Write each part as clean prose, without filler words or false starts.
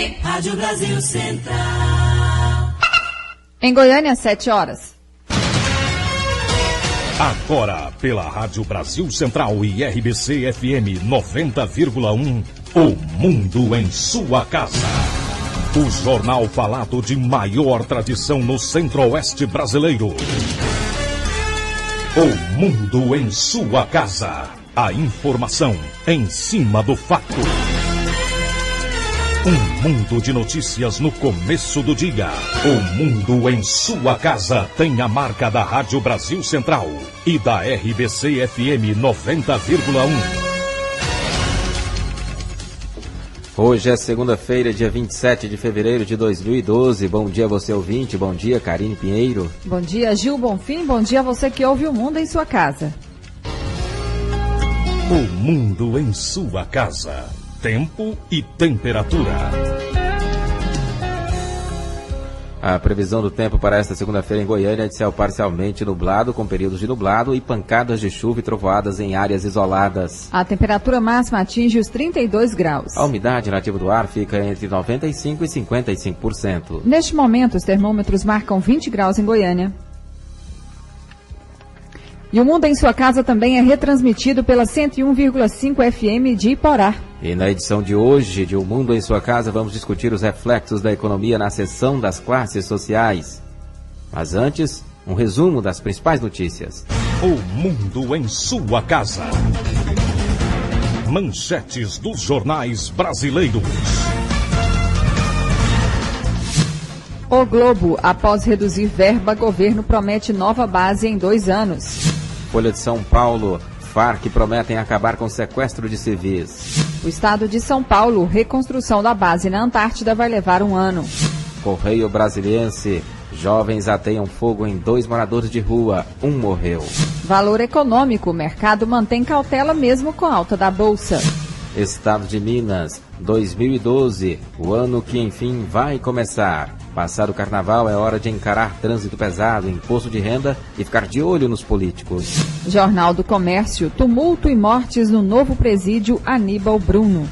FM, Rádio Brasil Central. Em Goiânia, 7 horas. Agora, pela Rádio Brasil Central e RBC FM 90,1, o Mundo em Sua Casa. O jornal falado de maior tradição no Centro-Oeste brasileiro. O Mundo em Sua Casa. A informação em cima do fato. Um mundo de notícias no começo do dia. O Mundo em Sua Casa tem a marca da Rádio Brasil Central e da RBC FM 90,1. Hoje é segunda-feira, dia 27 de fevereiro de 2012. Bom dia, você ouvinte. Bom dia, Karine Pinheiro. Bom dia, Gil Bonfim. Bom dia a você que ouve o Mundo em Sua Casa. O Mundo em Sua Casa. Tempo e temperatura. A previsão do tempo para esta segunda-feira em Goiânia é de céu parcialmente nublado, com períodos de nublado e pancadas de chuva e trovoadas em áreas isoladas. A temperatura máxima atinge os 32 graus. A umidade relativa do ar fica entre 95% e 55%. Neste momento, os termômetros marcam 20 graus em Goiânia. E o Mundo em Sua Casa também é retransmitido pela 101,5 FM de Iporá. E na edição de hoje de O Mundo em Sua Casa, vamos discutir os reflexos da economia na seção das classes sociais. Mas antes, um resumo das principais notícias. O Mundo em Sua Casa. Manchetes dos jornais brasileiros. O Globo, após reduzir verba, governo promete nova base em 2 anos. Folha de São Paulo, Farc prometem acabar com sequestro de civis. O estado de São Paulo, reconstrução da base na Antártida vai levar 1 ano. Correio Brasiliense, jovens ateiam fogo em 2 moradores de rua, 1 morreu. Valor econômico, mercado mantém cautela mesmo com alta da bolsa. Estado de Minas, 2012, o ano que enfim vai começar. Passado o carnaval é hora de encarar trânsito pesado, imposto de renda e ficar de olho nos políticos. Jornal do Comércio, tumulto e mortes no novo presídio Aníbal Bruno.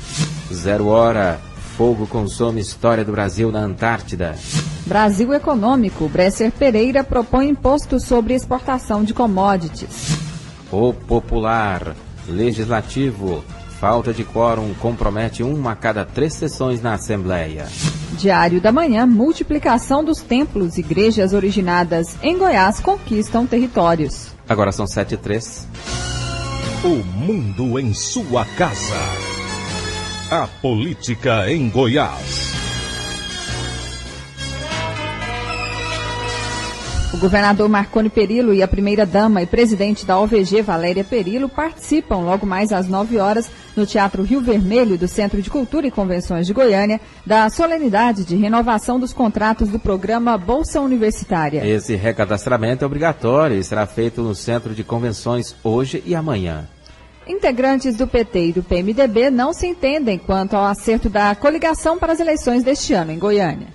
0 hora, fogo consome história do Brasil na Antártida. Brasil Econômico, Bresser Pereira propõe imposto sobre exportação de commodities. O Popular, Legislativo, falta de quórum compromete 1 a cada 3 sessões na Assembleia. Diário da Manhã, multiplicação dos templos, igrejas originadas em Goiás conquistam territórios. Agora são 7h03. O Mundo em Sua Casa. A política em Goiás. O governador Marconi Perillo e a primeira-dama e presidente da OVG, Valéria Perillo, participam logo mais às 9 horas no Teatro Rio Vermelho do Centro de Cultura e Convenções de Goiânia, da solenidade de renovação dos contratos do programa Bolsa Universitária. Esse recadastramento é obrigatório e será feito no Centro de Convenções hoje e amanhã. Integrantes do PT e do PMDB não se entendem quanto ao acerto da coligação para as eleições deste ano em Goiânia.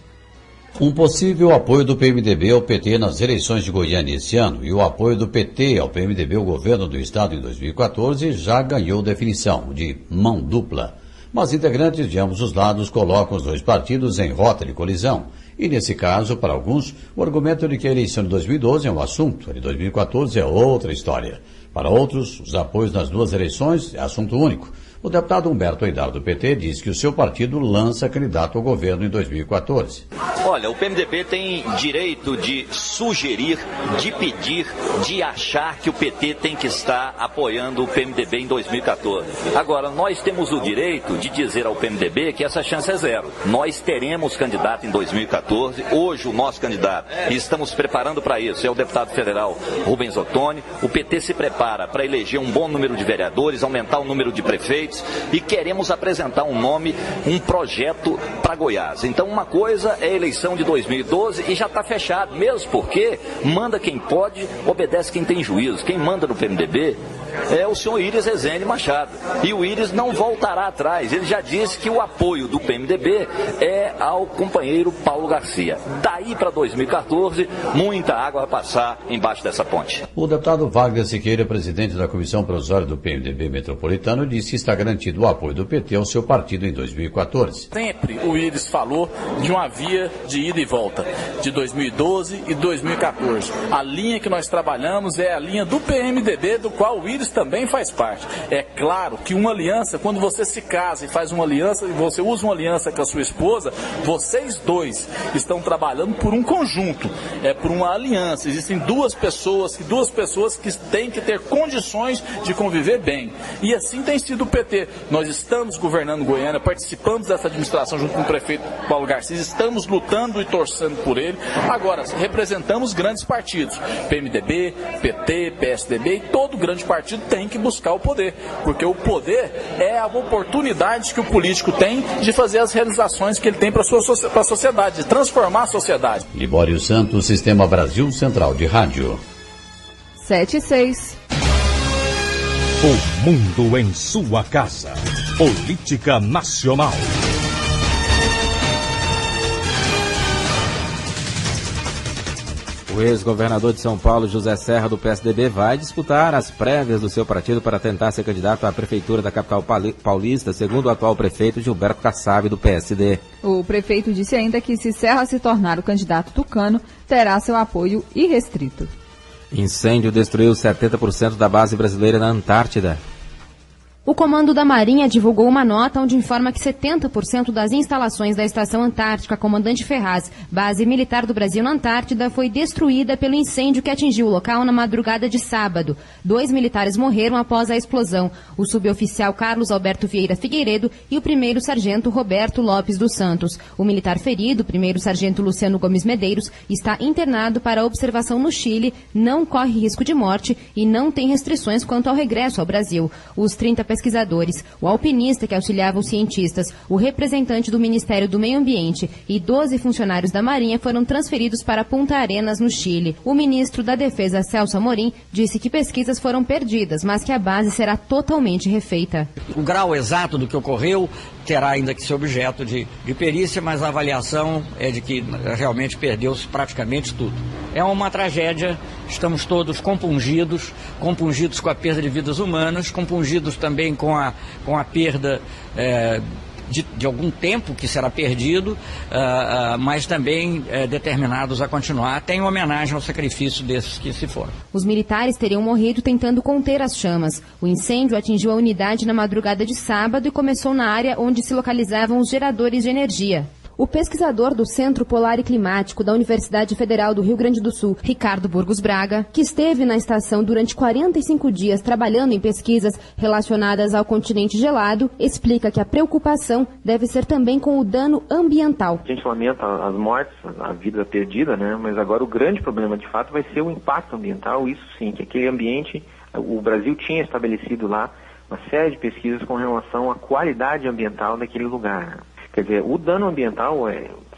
Um possível apoio do PMDB ao PT nas eleições de Goiânia esse ano e o apoio do PT ao PMDB ao governo do estado em 2014 já ganhou definição de mão dupla. Mas integrantes de ambos os lados colocam os 2 partidos em rota de colisão. E nesse caso, para alguns, o argumento de que a eleição de 2012 é um assunto, a de 2014 é outra história. Para outros, os apoios nas 2 eleições é assunto único. O deputado Humberto Aidar, do PT, diz que o seu partido lança candidato ao governo em 2014. Olha, o PMDB tem direito de sugerir, de pedir, de achar que o PT tem que estar apoiando o PMDB em 2014. Agora, nós temos o direito de dizer ao PMDB que essa chance é 0. Nós teremos candidato em 2014. Hoje, o nosso candidato, e estamos preparando para isso, é o deputado federal Rubens Ottoni. O PT se prepara para eleger um bom número de vereadores, aumentar o número de prefeitos, e queremos apresentar um nome, um projeto para Goiás. Então, uma coisa é a eleição eleição de 2012 e já está fechado, mesmo porque manda quem pode, obedece quem tem juízo. Quem manda no PMDB é o senhor Íris Rezende Machado. E o Íris não voltará atrás. Ele já disse que o apoio do PMDB é ao companheiro Paulo Garcia. Daí para 2014, muita água vai passar embaixo dessa ponte. O deputado Wagner Siqueira, presidente da Comissão Provisória do PMDB Metropolitano, disse que está garantido o apoio do PT ao seu partido em 2014. Sempre o Íris falou de uma via de ida e volta, de 2012 e 2014. A linha que nós trabalhamos é a linha do PMDB, do qual o Íris também faz parte. É claro que uma aliança, quando você se casa e faz uma aliança, e você usa uma aliança com a sua esposa, vocês dois estão trabalhando por um conjunto, por uma aliança. Existem duas pessoas que têm que ter condições de conviver bem. E assim tem sido o PT. Nós estamos governando Goiânia, participamos dessa administração junto com o prefeito Paulo Garcês, estamos lutando e torcendo por ele. Agora, representamos grandes partidos, PMDB, PT, PSDB, e todo grande partido tem que buscar o poder, porque o poder é a oportunidade que o político tem de fazer as realizações que ele tem para a sociedade, de transformar a sociedade. Libório Santos, Sistema Brasil Central de Rádio. 7:06. O mundo em sua casa. Política nacional. O ex-governador de São Paulo, José Serra, do PSDB, vai disputar as prévias do seu partido para tentar ser candidato à prefeitura da capital paulista, segundo o atual prefeito Gilberto Kassab, do PSD. O prefeito disse ainda que, se Serra se tornar o candidato tucano, terá seu apoio irrestrito. Incêndio destruiu 70% da base brasileira na Antártida. O Comando da Marinha divulgou uma nota onde informa que 70% das instalações da Estação Antártica Comandante Ferraz, base militar do Brasil na Antártida, foi destruída pelo incêndio que atingiu o local na madrugada de sábado. 2 militares morreram após a explosão, o suboficial Carlos Alberto Vieira Figueiredo e o primeiro sargento Roberto Lopes dos Santos. O militar ferido, o primeiro sargento Luciano Gomes Medeiros, está internado para observação no Chile, não corre risco de morte e não tem restrições quanto ao regresso ao Brasil. Os 30 pesquisadores, o alpinista que auxiliava os cientistas, o representante do Ministério do Meio Ambiente e 12 funcionários da Marinha foram transferidos para Punta Arenas, no Chile. O ministro da Defesa, Celso Amorim, disse que pesquisas foram perdidas, mas que a base será totalmente refeita. O grau exato do que ocorreu terá ainda que ser objeto de perícia, mas a avaliação é de que realmente perdeu-se praticamente tudo. É uma tragédia, estamos todos compungidos com a perda de vidas humanas, compungidos também com a perda de algum tempo que será perdido, mas também determinados a continuar, até em homenagem ao sacrifício desses que se foram. Os militares teriam morrido tentando conter as chamas. O incêndio atingiu a unidade na madrugada de sábado e começou na área onde se localizavam os geradores de energia. O pesquisador do Centro Polar e Climático da Universidade Federal do Rio Grande do Sul, Ricardo Burgos Braga, que esteve na estação durante 45 dias trabalhando em pesquisas relacionadas ao continente gelado, explica que a preocupação deve ser também com o dano ambiental. A gente lamenta as mortes, a vida perdida, né? Mas agora o grande problema de fato vai ser o impacto ambiental, isso sim, que aquele ambiente, o Brasil tinha estabelecido lá uma série de pesquisas com relação à qualidade ambiental daquele lugar. Quer dizer, o dano ambiental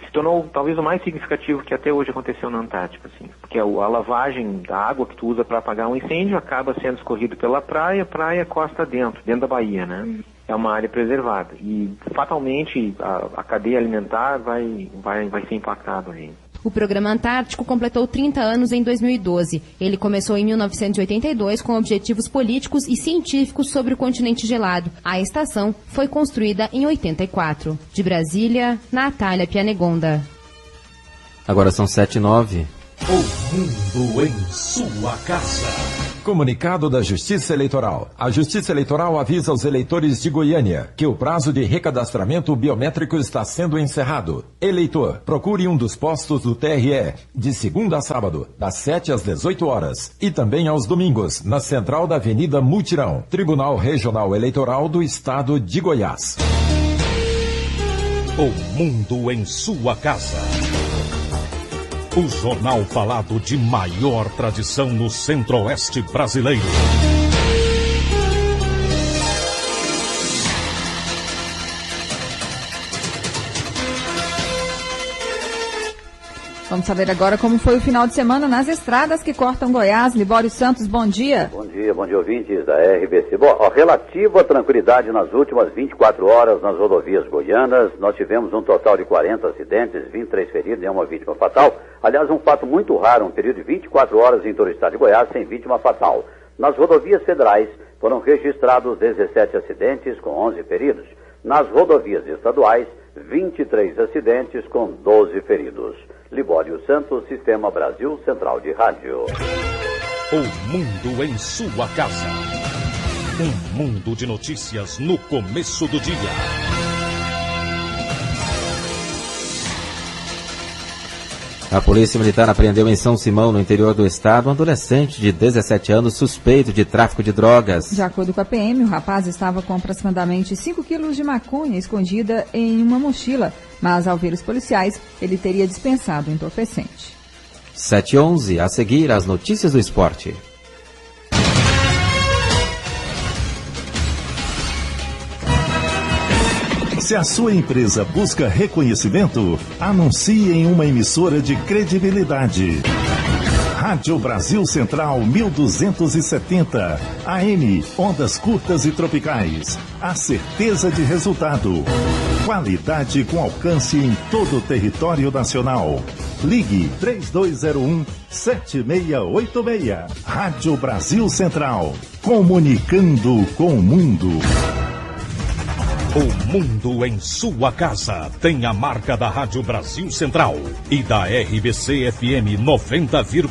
se tornou talvez o mais significativo que até hoje aconteceu na Antártica, assim, porque a lavagem da água que tu usa para apagar um incêndio acaba sendo escorrido pela praia costa dentro da Bahia, né? É uma área preservada e fatalmente a cadeia alimentar vai ser impactada aí. O Programa Antártico completou 30 anos em 2012. Ele começou em 1982 com objetivos políticos e científicos sobre o continente gelado. A estação foi construída em 84. De Brasília, Natália Pianegonda. Agora são 7:09. O mundo em sua casa. Comunicado da Justiça Eleitoral. A Justiça Eleitoral avisa aos eleitores de Goiânia que o prazo de recadastramento biométrico está sendo encerrado. Eleitor, procure um dos postos do TRE de segunda a sábado, das 7 às 18 horas e também aos domingos, na central da Avenida Mutirão, Tribunal Regional Eleitoral do Estado de Goiás. O mundo em sua casa. O jornal falado de maior tradição no Centro-Oeste brasileiro. Vamos saber agora como foi o final de semana nas estradas que cortam Goiás. Libório Santos, bom dia. Bom dia, ouvintes da RBC. Bom, relativo à tranquilidade nas últimas 24 horas nas rodovias goianas, nós tivemos um total de 40 acidentes, 23 feridos e uma vítima fatal. Aliás, um fato muito raro, um período de 24 horas em todo o estado de Goiás sem vítima fatal. Nas rodovias federais foram registrados 17 acidentes com 11 feridos. Nas rodovias estaduais, 23 acidentes com 12 feridos. Libório Santos, Sistema Brasil Central de Rádio. O mundo em sua casa. Um mundo de notícias no começo do dia. A Polícia Militar apreendeu em São Simão, no interior do estado, um adolescente de 17 anos suspeito de tráfico de drogas. De acordo com a PM, o rapaz estava com aproximadamente 5 quilos de maconha escondida em uma mochila, mas ao ver os policiais, ele teria dispensado o entorpecente. 7h11, a seguir, as notícias do esporte. Se a sua empresa busca reconhecimento, anuncie em uma emissora de credibilidade. Rádio Brasil Central 1270, AM, ondas curtas e tropicais. A certeza de resultado. Qualidade com alcance em todo o território nacional. Ligue 3201-7686. Rádio Brasil Central. Comunicando com o mundo. O mundo em sua casa tem a marca da Rádio Brasil Central e da RBC FM 90,1.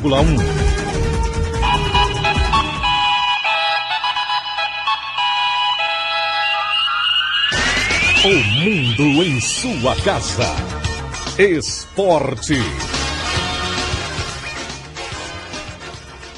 O mundo em sua casa. Esporte.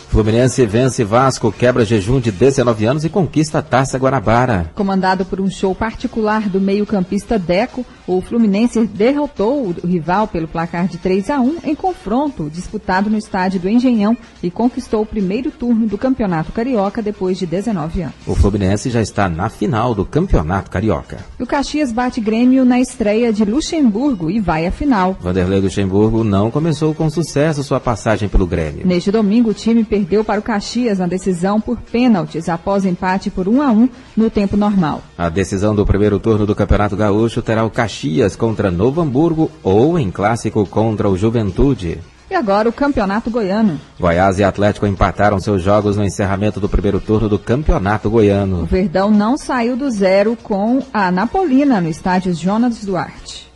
Fluminense vence Vasco, quebra jejum de 19 anos e conquista a Taça Guanabara. Comandado por um show particular do meio-campista Deco, o Fluminense derrotou o rival pelo placar de 3-1 em confronto disputado no estádio do Engenhão e conquistou o primeiro turno do Campeonato Carioca depois de 19 anos. O Fluminense já está na final do Campeonato Carioca. O Caxias bate Grêmio na estreia de Luxemburgo e vai à final. Vanderlei Luxemburgo não começou com sucesso sua passagem pelo Grêmio. Neste domingo, o time perdeu para o Caxias na decisão por pênaltis após empate por 1-1 no tempo normal. A decisão do primeiro turno do Campeonato Gaúcho terá o Caxias contra Novo Hamburgo ou em clássico contra o Juventude. E agora o Campeonato Goiano. Goiás e Atlético empataram seus jogos no encerramento do primeiro turno do Campeonato Goiano. O Verdão não saiu do zero com a Anapolina no estádio Jonas Duarte.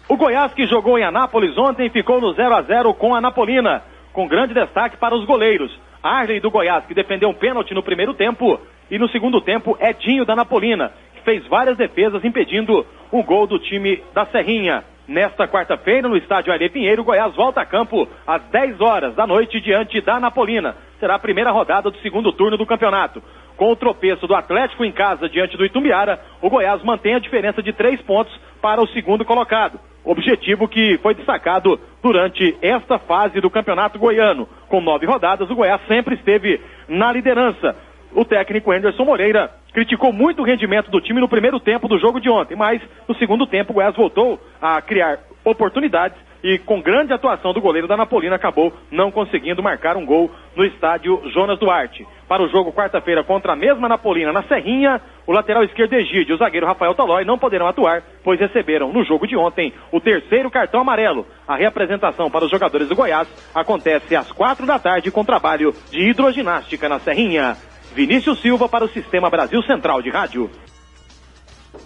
O Goiás, que jogou em Anápolis ontem, ficou no 0-0 com a Anapolina, com grande destaque para os goleiros. Arley do Goiás, que defendeu um pênalti no primeiro tempo, e no segundo tempo, Edinho da Anapolina, que fez várias defesas impedindo o gol do time da Serrinha. Nesta quarta-feira, no estádio Aire Pinheiro, o Goiás volta a campo às 10 horas da noite diante da Anapolina. Será a primeira rodada do segundo turno do campeonato. Com o tropeço do Atlético em casa diante do Itumbiara, o Goiás mantém a diferença de 3 pontos para o segundo colocado. Objetivo que foi destacado durante esta fase do Campeonato Goiano. Com 9 rodadas, o Goiás sempre esteve na liderança. O técnico Henderson Moreira criticou muito o rendimento do time no primeiro tempo do jogo de ontem, mas no segundo tempo o Goiás voltou a criar oportunidades e com grande atuação do goleiro da Anapolina acabou não conseguindo marcar um gol no estádio Jonas Duarte. Para o jogo quarta-feira contra a mesma Anapolina na Serrinha, o lateral esquerdo Egídio e o zagueiro Rafael Tolói não poderão atuar, pois receberam no jogo de ontem o terceiro cartão amarelo. A reapresentação para os jogadores do Goiás acontece às 4 da tarde com trabalho de hidroginástica na Serrinha. Vinícius Silva para o Sistema Brasil Central de Rádio.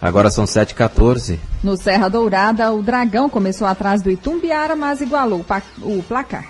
Agora são 7h14. No Serra Dourada, o Dragão começou atrás do Itumbiara, mas igualou o placar.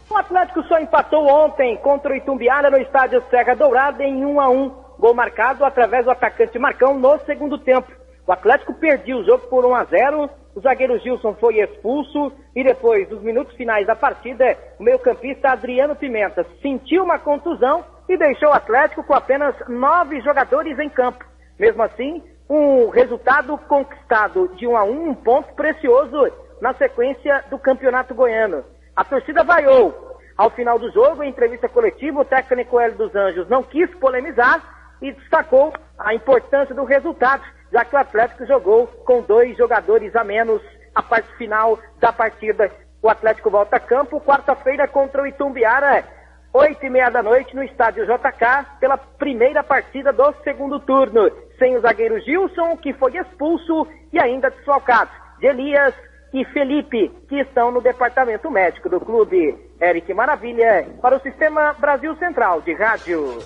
O Atlético só empatou ontem contra o Itumbiara no estádio Serra Dourada em 1-1. Gol marcado através do atacante Marcão no segundo tempo. O Atlético perdeu o jogo por 1-0. O zagueiro Gilson foi expulso e depois, nos minutos finais da partida, o meio-campista Adriano Pimenta sentiu uma contusão e deixou o Atlético com apenas 9 jogadores em campo. Mesmo assim, um resultado conquistado de 1-1, um ponto precioso na sequência do Campeonato Goiano. A torcida vaiou. Ao final do jogo, em entrevista coletiva, o técnico Hélio dos Anjos não quis polemizar e destacou a importância do resultado, já que o Atlético jogou com 2 jogadores a menos a parte final da partida. o Atlético volta a campo quarta-feira contra o Itumbiara, 8h30 da noite no estádio JK, pela primeira partida do segundo turno, sem o zagueiro Gilson, que foi expulso e ainda desfalcado de Elias e Felipe, que estão no departamento médico do clube. Eric Maravilha, para o Sistema Brasil Central de Rádio.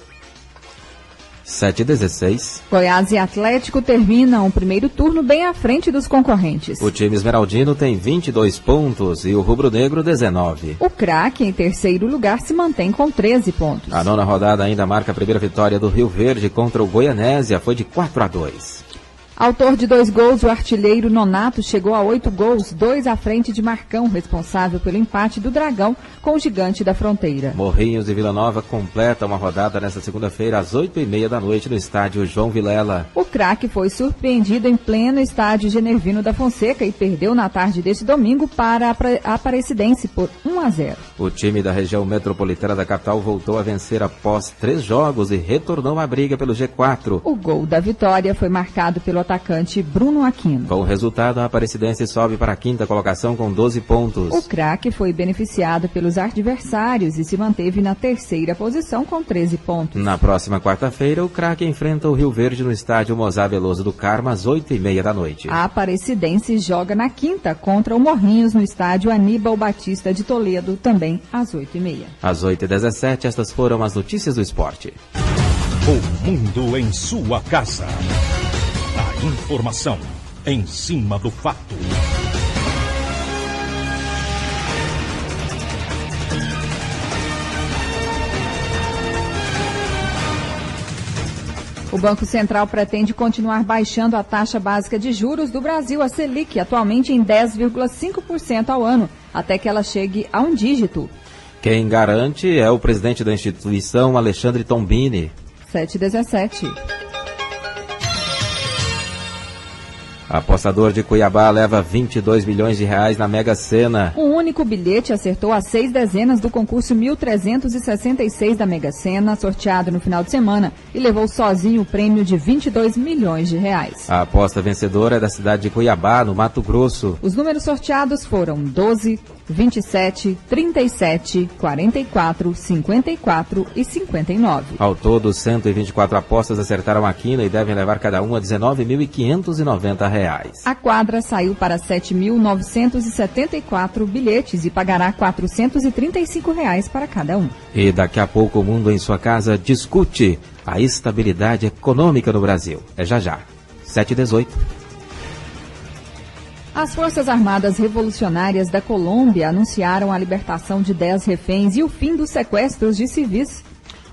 7h16. Goiás e Atlético terminam o primeiro turno bem à frente dos concorrentes. O time esmeraldino tem 22 pontos e o rubro-negro 19. O craque, em terceiro lugar, se mantém com 13 pontos. A nona rodada ainda marca a primeira vitória do Rio Verde contra o Goianésia, foi de 4-2. Autor de 2 gols, o artilheiro Nonato chegou a 8 gols, 2 à frente de Marcão, responsável pelo empate do Dragão com o Gigante da Fronteira. Morrinhos e Vila Nova completa uma rodada nesta segunda-feira às 8h30 da noite no estádio João Vilela. O craque foi surpreendido em pleno estádio Genervino da Fonseca e perdeu na tarde deste domingo para a Aparecidense por 1-0. O time da região metropolitana da capital voltou a vencer após 3 jogos e retornou à briga pelo G4. O gol da vitória foi marcado pelo atacante Bruno Aquino. Com o resultado, a Aparecidense sobe para a 5ª colocação com 12 pontos. O craque foi beneficiado pelos adversários e se manteve na 3ª posição com 13 pontos. Na próxima quarta-feira, o craque enfrenta o Rio Verde no estádio Mozar Veloso do Carmo às 8h30 da noite. A Aparecidense joga na 5ª contra o Morrinhos no estádio Aníbal Batista de Toledo, também às 8h30. Às 8h17, estas foram as notícias do esporte. O mundo em sua casa. A informação em cima do fato. O Banco Central pretende continuar baixando a taxa básica de juros do Brasil, a Selic, atualmente em 10,5% ao ano, até que ela chegue a um dígito. Quem garante é o presidente da instituição, Alexandre Tombini. 7h17. Apostador de Cuiabá leva 22 milhões de reais na Mega Sena. Um único bilhete acertou as 6 dezenas do concurso 1366 da Mega Sena, sorteado no final de semana, e levou sozinho o prêmio de 22 milhões de reais. A aposta vencedora é da cidade de Cuiabá, no Mato Grosso. Os números sorteados foram 12, 27, 37, 44, 54 e 59. Ao todo, 124 apostas acertaram a quina e devem levar cada uma R$ 19.590. A quadra saiu para 7.974 bilhetes e pagará R$ 435 para cada um. E daqui a pouco o Mundo em Sua Casa discute a estabilidade econômica no Brasil. É já já. 7h18. As Forças Armadas Revolucionárias da Colômbia anunciaram a libertação de 10 reféns e o fim dos sequestros de civis.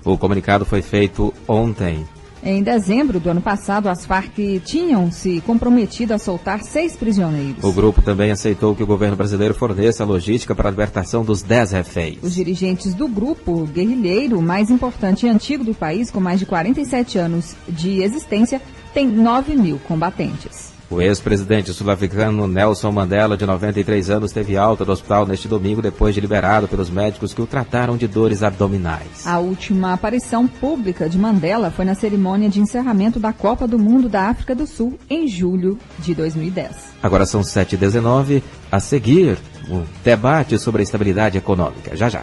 O comunicado foi feito ontem. Em dezembro do ano passado, as Farc tinham se comprometido a soltar 6 prisioneiros. O grupo também aceitou que o governo brasileiro forneça a logística para a libertação dos 10 reféns. Os dirigentes do grupo guerrilheiro mais importante e antigo do país, com mais de 47 anos de existência, têm 9 mil combatentes. O ex-presidente sul-africano Nelson Mandela, de 93 anos, teve alta do hospital neste domingo depois de liberado pelos médicos que o trataram de dores abdominais. A última aparição pública de Mandela foi na cerimônia de encerramento da Copa do Mundo da África do Sul, em julho de 2010. Agora são 7h19. A seguir, o debate sobre a estabilidade econômica. Já já.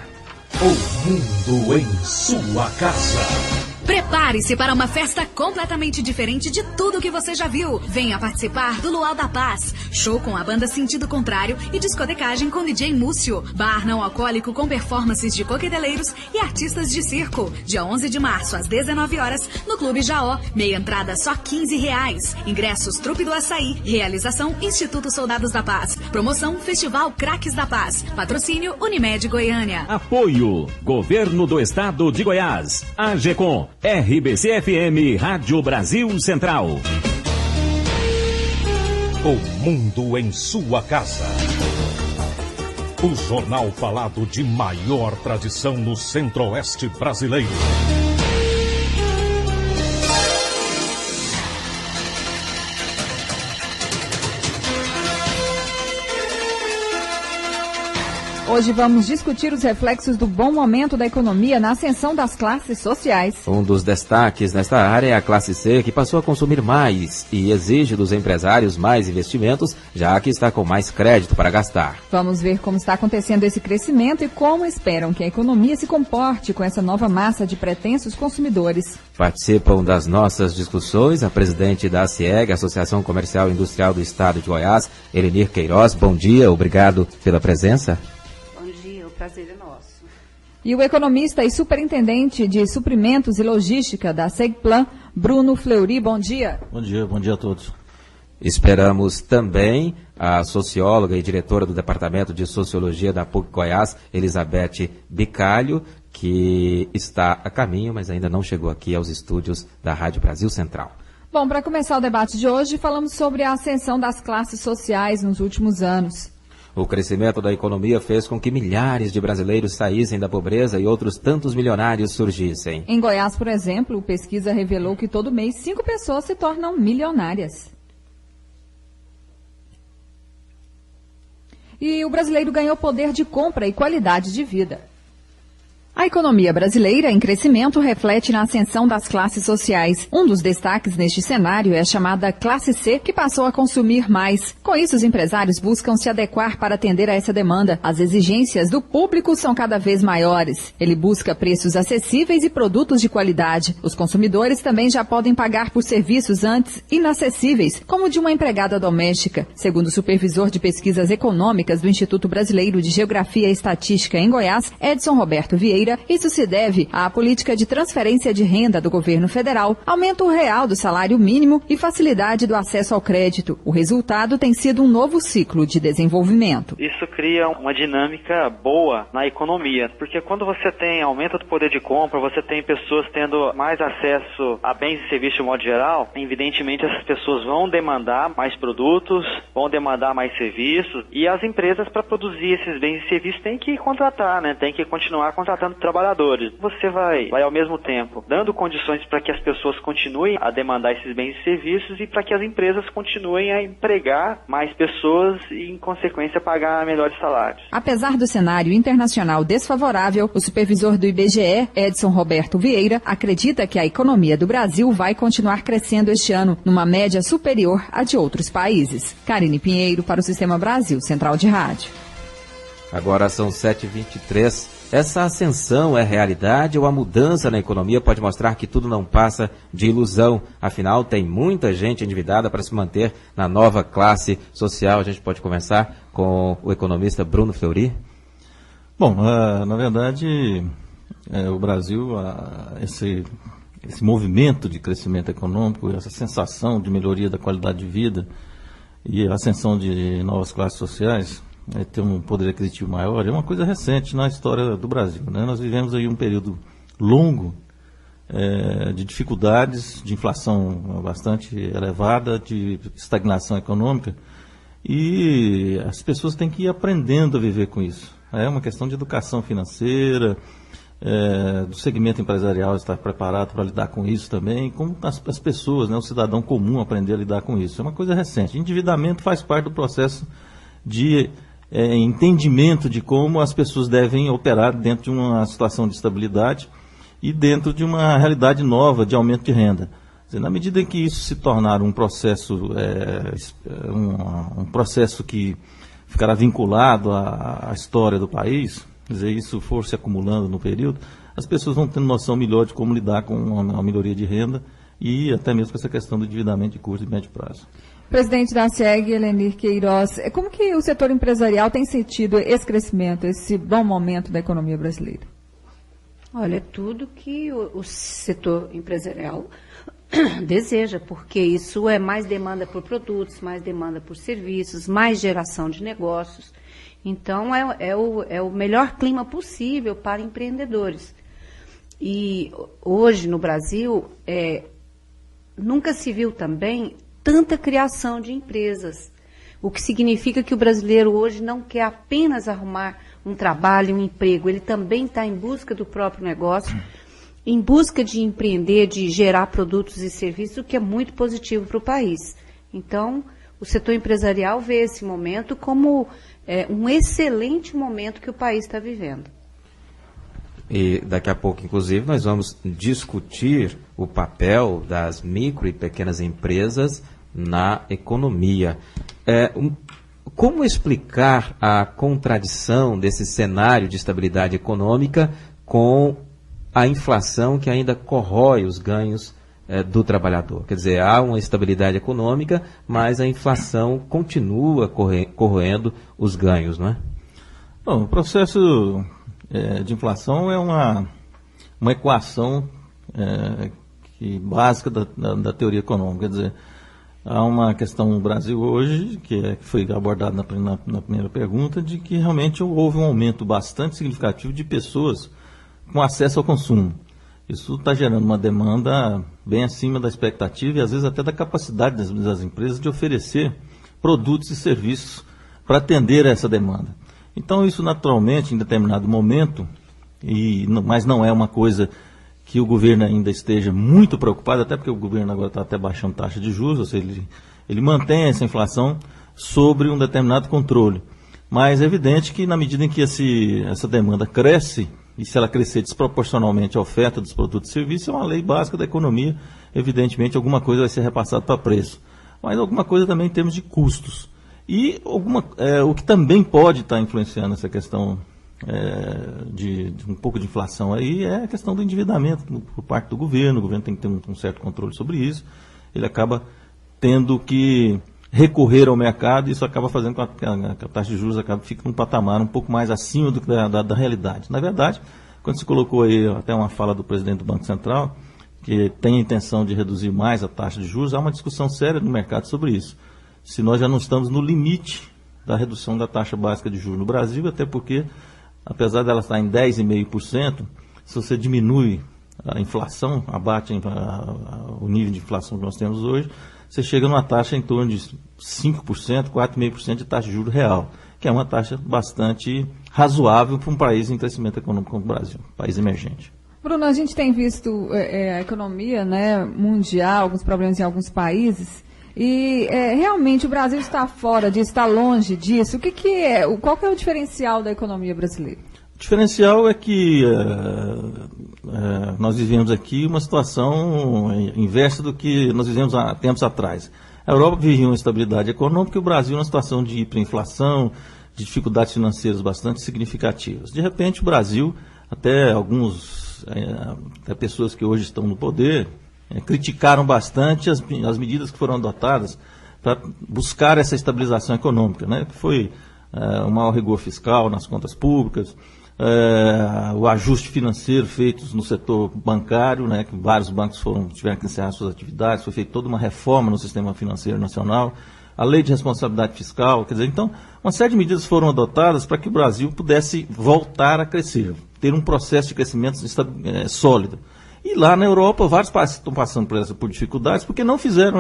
O mundo em sua casa. Prepare-se para uma festa completamente diferente de tudo que você já viu. Venha participar do Luau da Paz. Show com a banda Sentido Contrário e discotecagem com DJ Múcio. Bar não alcoólico com performances de coqueteleiros e artistas de circo. Dia 11 de março, às 19 horas, no Clube Jaó. Meia entrada só R$15. Ingressos Trupe do Açaí. Realização Instituto Soldados da Paz. Promoção Festival Craques da Paz. Patrocínio Unimed Goiânia. Apoio Governo do Estado de Goiás. AGECOM. RBC-FM, Rádio Brasil Central. O mundo em sua casa. O jornal falado de maior tradição no Centro-Oeste brasileiro. Hoje vamos discutir os reflexos do bom momento da economia na ascensão das classes sociais. Um dos destaques nesta área é a classe C, que passou a consumir mais e exige dos empresários mais investimentos, já que está com mais crédito para gastar. Vamos ver como está acontecendo esse crescimento e como esperam que a economia se comporte com essa nova massa de pretensos consumidores. Participam das nossas discussões a presidente da ACIEG, Associação Comercial e Industrial do Estado de Goiás, Elenir Queiroz. Bom dia, obrigado pela presença. O prazer é nosso. E o economista e superintendente de suprimentos e logística da Segplan, Bruno Fleury, bom dia. Bom dia a todos. Esperamos também a socióloga e diretora do Departamento de Sociologia da PUC Goiás, Elizabeth Bicalho, que está a caminho, mas ainda não chegou aqui aos estúdios da Rádio Brasil Central. Bom, para começar o debate de hoje, falamos sobre a ascensão das classes sociais nos últimos anos. O crescimento da economia fez com que milhares de brasileiros saíssem da pobreza e outros tantos milionários surgissem. Em Goiás, por exemplo, pesquisa revelou que todo mês 5 pessoas se tornam milionárias. E o brasileiro ganhou poder de compra e qualidade de vida. A economia brasileira, em crescimento, reflete na ascensão das classes sociais. Um dos destaques neste cenário é a chamada classe C, que passou a consumir mais. Com isso, os empresários buscam se adequar para atender a essa demanda. As exigências do público são cada vez maiores. Ele busca preços acessíveis e produtos de qualidade. Os consumidores também já podem pagar por serviços antes inacessíveis, como o de uma empregada doméstica. Segundo o supervisor de pesquisas econômicas do Instituto Brasileiro de Geografia e Estatística em Goiás, Edson Roberto Vieira, isso se deve à política de transferência de renda do governo federal, aumento real do salário mínimo e facilidade do acesso ao crédito. O resultado tem sido um novo ciclo de desenvolvimento. Isso cria uma dinâmica boa na economia, porque quando você tem aumento do poder de compra, você tem pessoas tendo mais acesso a bens e serviços de modo geral, evidentemente essas pessoas vão demandar mais produtos, vão demandar mais serviços, e as empresas, para produzir esses bens e serviços, têm que contratar, né? Tem que continuar contratando trabalhadores. Você vai ao mesmo tempo dando condições para que as pessoas continuem a demandar esses bens e serviços e para que as empresas continuem a empregar mais pessoas e, em consequência, pagar melhores salários. Apesar do cenário internacional desfavorável, o supervisor do IBGE, Edson Roberto Vieira, acredita que a economia do Brasil vai continuar crescendo este ano, numa média superior à de outros países. Karine Pinheiro, para o Sistema Brasil Central de Rádio. Agora são 7h23. Essa ascensão é realidade ou a mudança na economia pode mostrar que tudo não passa de ilusão? Afinal, tem muita gente endividada para se manter na nova classe social. A gente pode começar com o economista Bruno Fleury? Bom, na verdade, o Brasil, esse movimento de crescimento econômico, essa sensação de melhoria da qualidade de vida e a ascensão de novas classes sociais, ter um poder aquisitivo maior, é uma coisa recente na história do Brasil, né? Nós vivemos aí um período longo de dificuldades, de inflação bastante elevada, de estagnação econômica, e as pessoas têm que ir aprendendo a viver com isso. É uma questão de educação financeira, do segmento empresarial estar preparado para lidar com isso também, como as pessoas, né, o cidadão comum aprender a lidar com isso. É uma coisa recente. Endividamento faz parte do processo de entendimento de como as pessoas devem operar dentro de uma situação de estabilidade e dentro de uma realidade nova de aumento de renda. Quer dizer, na medida em que isso se tornar um processo, um processo que ficará vinculado à história do país, quer dizer, isso for se acumulando no período, as pessoas vão tendo noção melhor de como lidar com uma melhoria de renda e até mesmo com essa questão do endividamento de curto e médio prazo. Presidente da ACIEG, Elenir Queiroz, como que o setor empresarial tem sentido esse crescimento, esse bom momento da economia brasileira? Olha, é tudo que o setor empresarial deseja, porque isso é mais demanda por produtos, mais demanda por serviços, mais geração de negócios. Então, é o melhor clima possível para empreendedores. E hoje, no Brasil, nunca se viu também tanta criação de empresas, o que significa que o brasileiro hoje não quer apenas arrumar um trabalho, um emprego, ele também está em busca do próprio negócio, em busca de empreender, de gerar produtos e serviços, o que é muito positivo para o país. Então, o setor empresarial vê esse momento como um excelente momento que o país está vivendo. E daqui a pouco, inclusive, nós vamos discutir o papel das micro e pequenas empresas na economia. Como explicar a contradição desse cenário de estabilidade econômica com a inflação que ainda corrói os ganhos do trabalhador? Quer dizer, há uma estabilidade econômica, mas a inflação continua corroendo os ganhos, não é? Bom, o processo de inflação é uma equação básica da teoria econômica. Quer dizer, há uma questão no Brasil hoje, que foi abordada na primeira pergunta, de que realmente houve um aumento bastante significativo de pessoas com acesso ao consumo. Isso está gerando uma demanda bem acima da expectativa e às vezes até da capacidade das empresas de oferecer produtos e serviços para atender a essa demanda. Então isso naturalmente, em determinado momento, mas não é uma coisa que o governo ainda esteja muito preocupado, até porque o governo agora está até baixando taxa de juros, ou seja, ele mantém essa inflação sobre um determinado controle. Mas é evidente que na medida em que essa demanda cresce, e se ela crescer desproporcionalmente à oferta dos produtos e serviços, é uma lei básica da economia, evidentemente alguma coisa vai ser repassada para preço. Mas alguma coisa também em termos de custos. E o que também pode estar influenciando essa questão de um pouco de inflação aí é a questão do endividamento por parte do governo. O governo tem que ter um certo controle sobre isso. Ele acaba tendo que recorrer ao mercado e isso acaba fazendo com que a taxa de juros fique num patamar um pouco mais acima da realidade. Na verdade, quando se colocou aí até uma fala do presidente do Banco Central, que tem a intenção de reduzir mais a taxa de juros, há uma discussão séria no mercado sobre isso. Se nós já não estamos no limite da redução da taxa básica de juros no Brasil, até porque, apesar dela estar em 10,5%, se você diminui a inflação, abate o nível de inflação que nós temos hoje, você chega numa taxa em torno de 5%, 4,5% de taxa de juros real, que é uma taxa bastante razoável para um país em crescimento econômico como o Brasil, um país emergente. Bruno, a gente tem visto a economia mundial, alguns problemas em alguns países, e realmente o Brasil está fora disso, está longe disso. Qual que é o diferencial da economia brasileira? O diferencial é que nós vivemos aqui uma situação inversa do que nós vivemos há tempos atrás. A Europa vivia uma estabilidade econômica e o Brasil uma situação de hiperinflação, de dificuldades financeiras bastante significativas. De repente o Brasil, até pessoas que hoje estão no poder, criticaram bastante as medidas que foram adotadas para buscar essa estabilização econômica, né? Que foi o maior rigor fiscal nas contas públicas, o ajuste financeiro feito no setor bancário, né? Que vários bancos tiveram que encerrar suas atividades, foi feita toda uma reforma no sistema financeiro nacional, a lei de responsabilidade fiscal, quer dizer, então, uma série de medidas foram adotadas para que o Brasil pudesse voltar a crescer, ter um processo de crescimento sólido. E lá na Europa, vários países estão passando por dificuldades porque não fizeram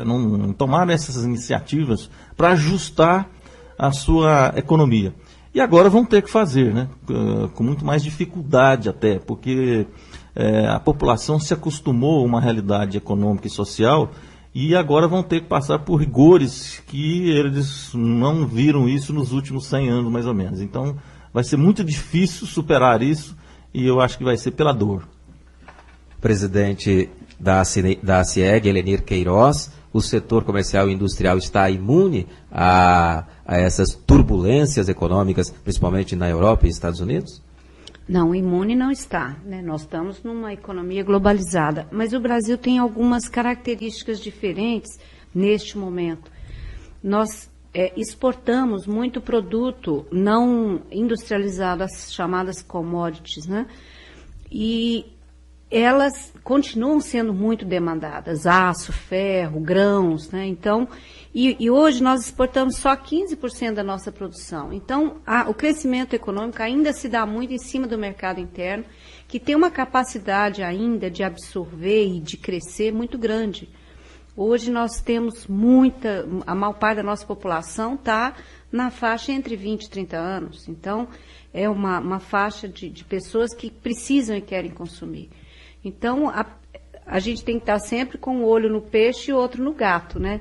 não tomaram essas iniciativas para ajustar a sua economia. E agora vão ter que fazer, né? Com muito mais dificuldade até, porque a população se acostumou a uma realidade econômica e social e agora vão ter que passar por rigores que eles não viram isso nos últimos 100 anos, mais ou menos. Então, vai ser muito difícil superar isso. E eu acho que vai ser pela dor. Presidente da CIEG, Helenir Queiroz, o setor comercial e industrial está imune a essas turbulências econômicas, principalmente na Europa e Estados Unidos? Não, imune não está, né? Nós estamos numa economia globalizada, mas o Brasil tem algumas características diferentes neste momento. Nós exportamos muito produto não industrializado, as chamadas commodities, né? E elas continuam sendo muito demandadas, aço, ferro, grãos, né? Então, e hoje nós exportamos só 15% da nossa produção. Então, o crescimento econômico ainda se dá muito em cima do mercado interno, que tem uma capacidade ainda de absorver e de crescer muito grande. Hoje nós temos a maior parte da nossa população está na faixa entre 20 e 30 anos. Então, é uma faixa de pessoas que precisam e querem consumir. Então, a gente tem que estar sempre com um olho no peixe e outro no gato, né?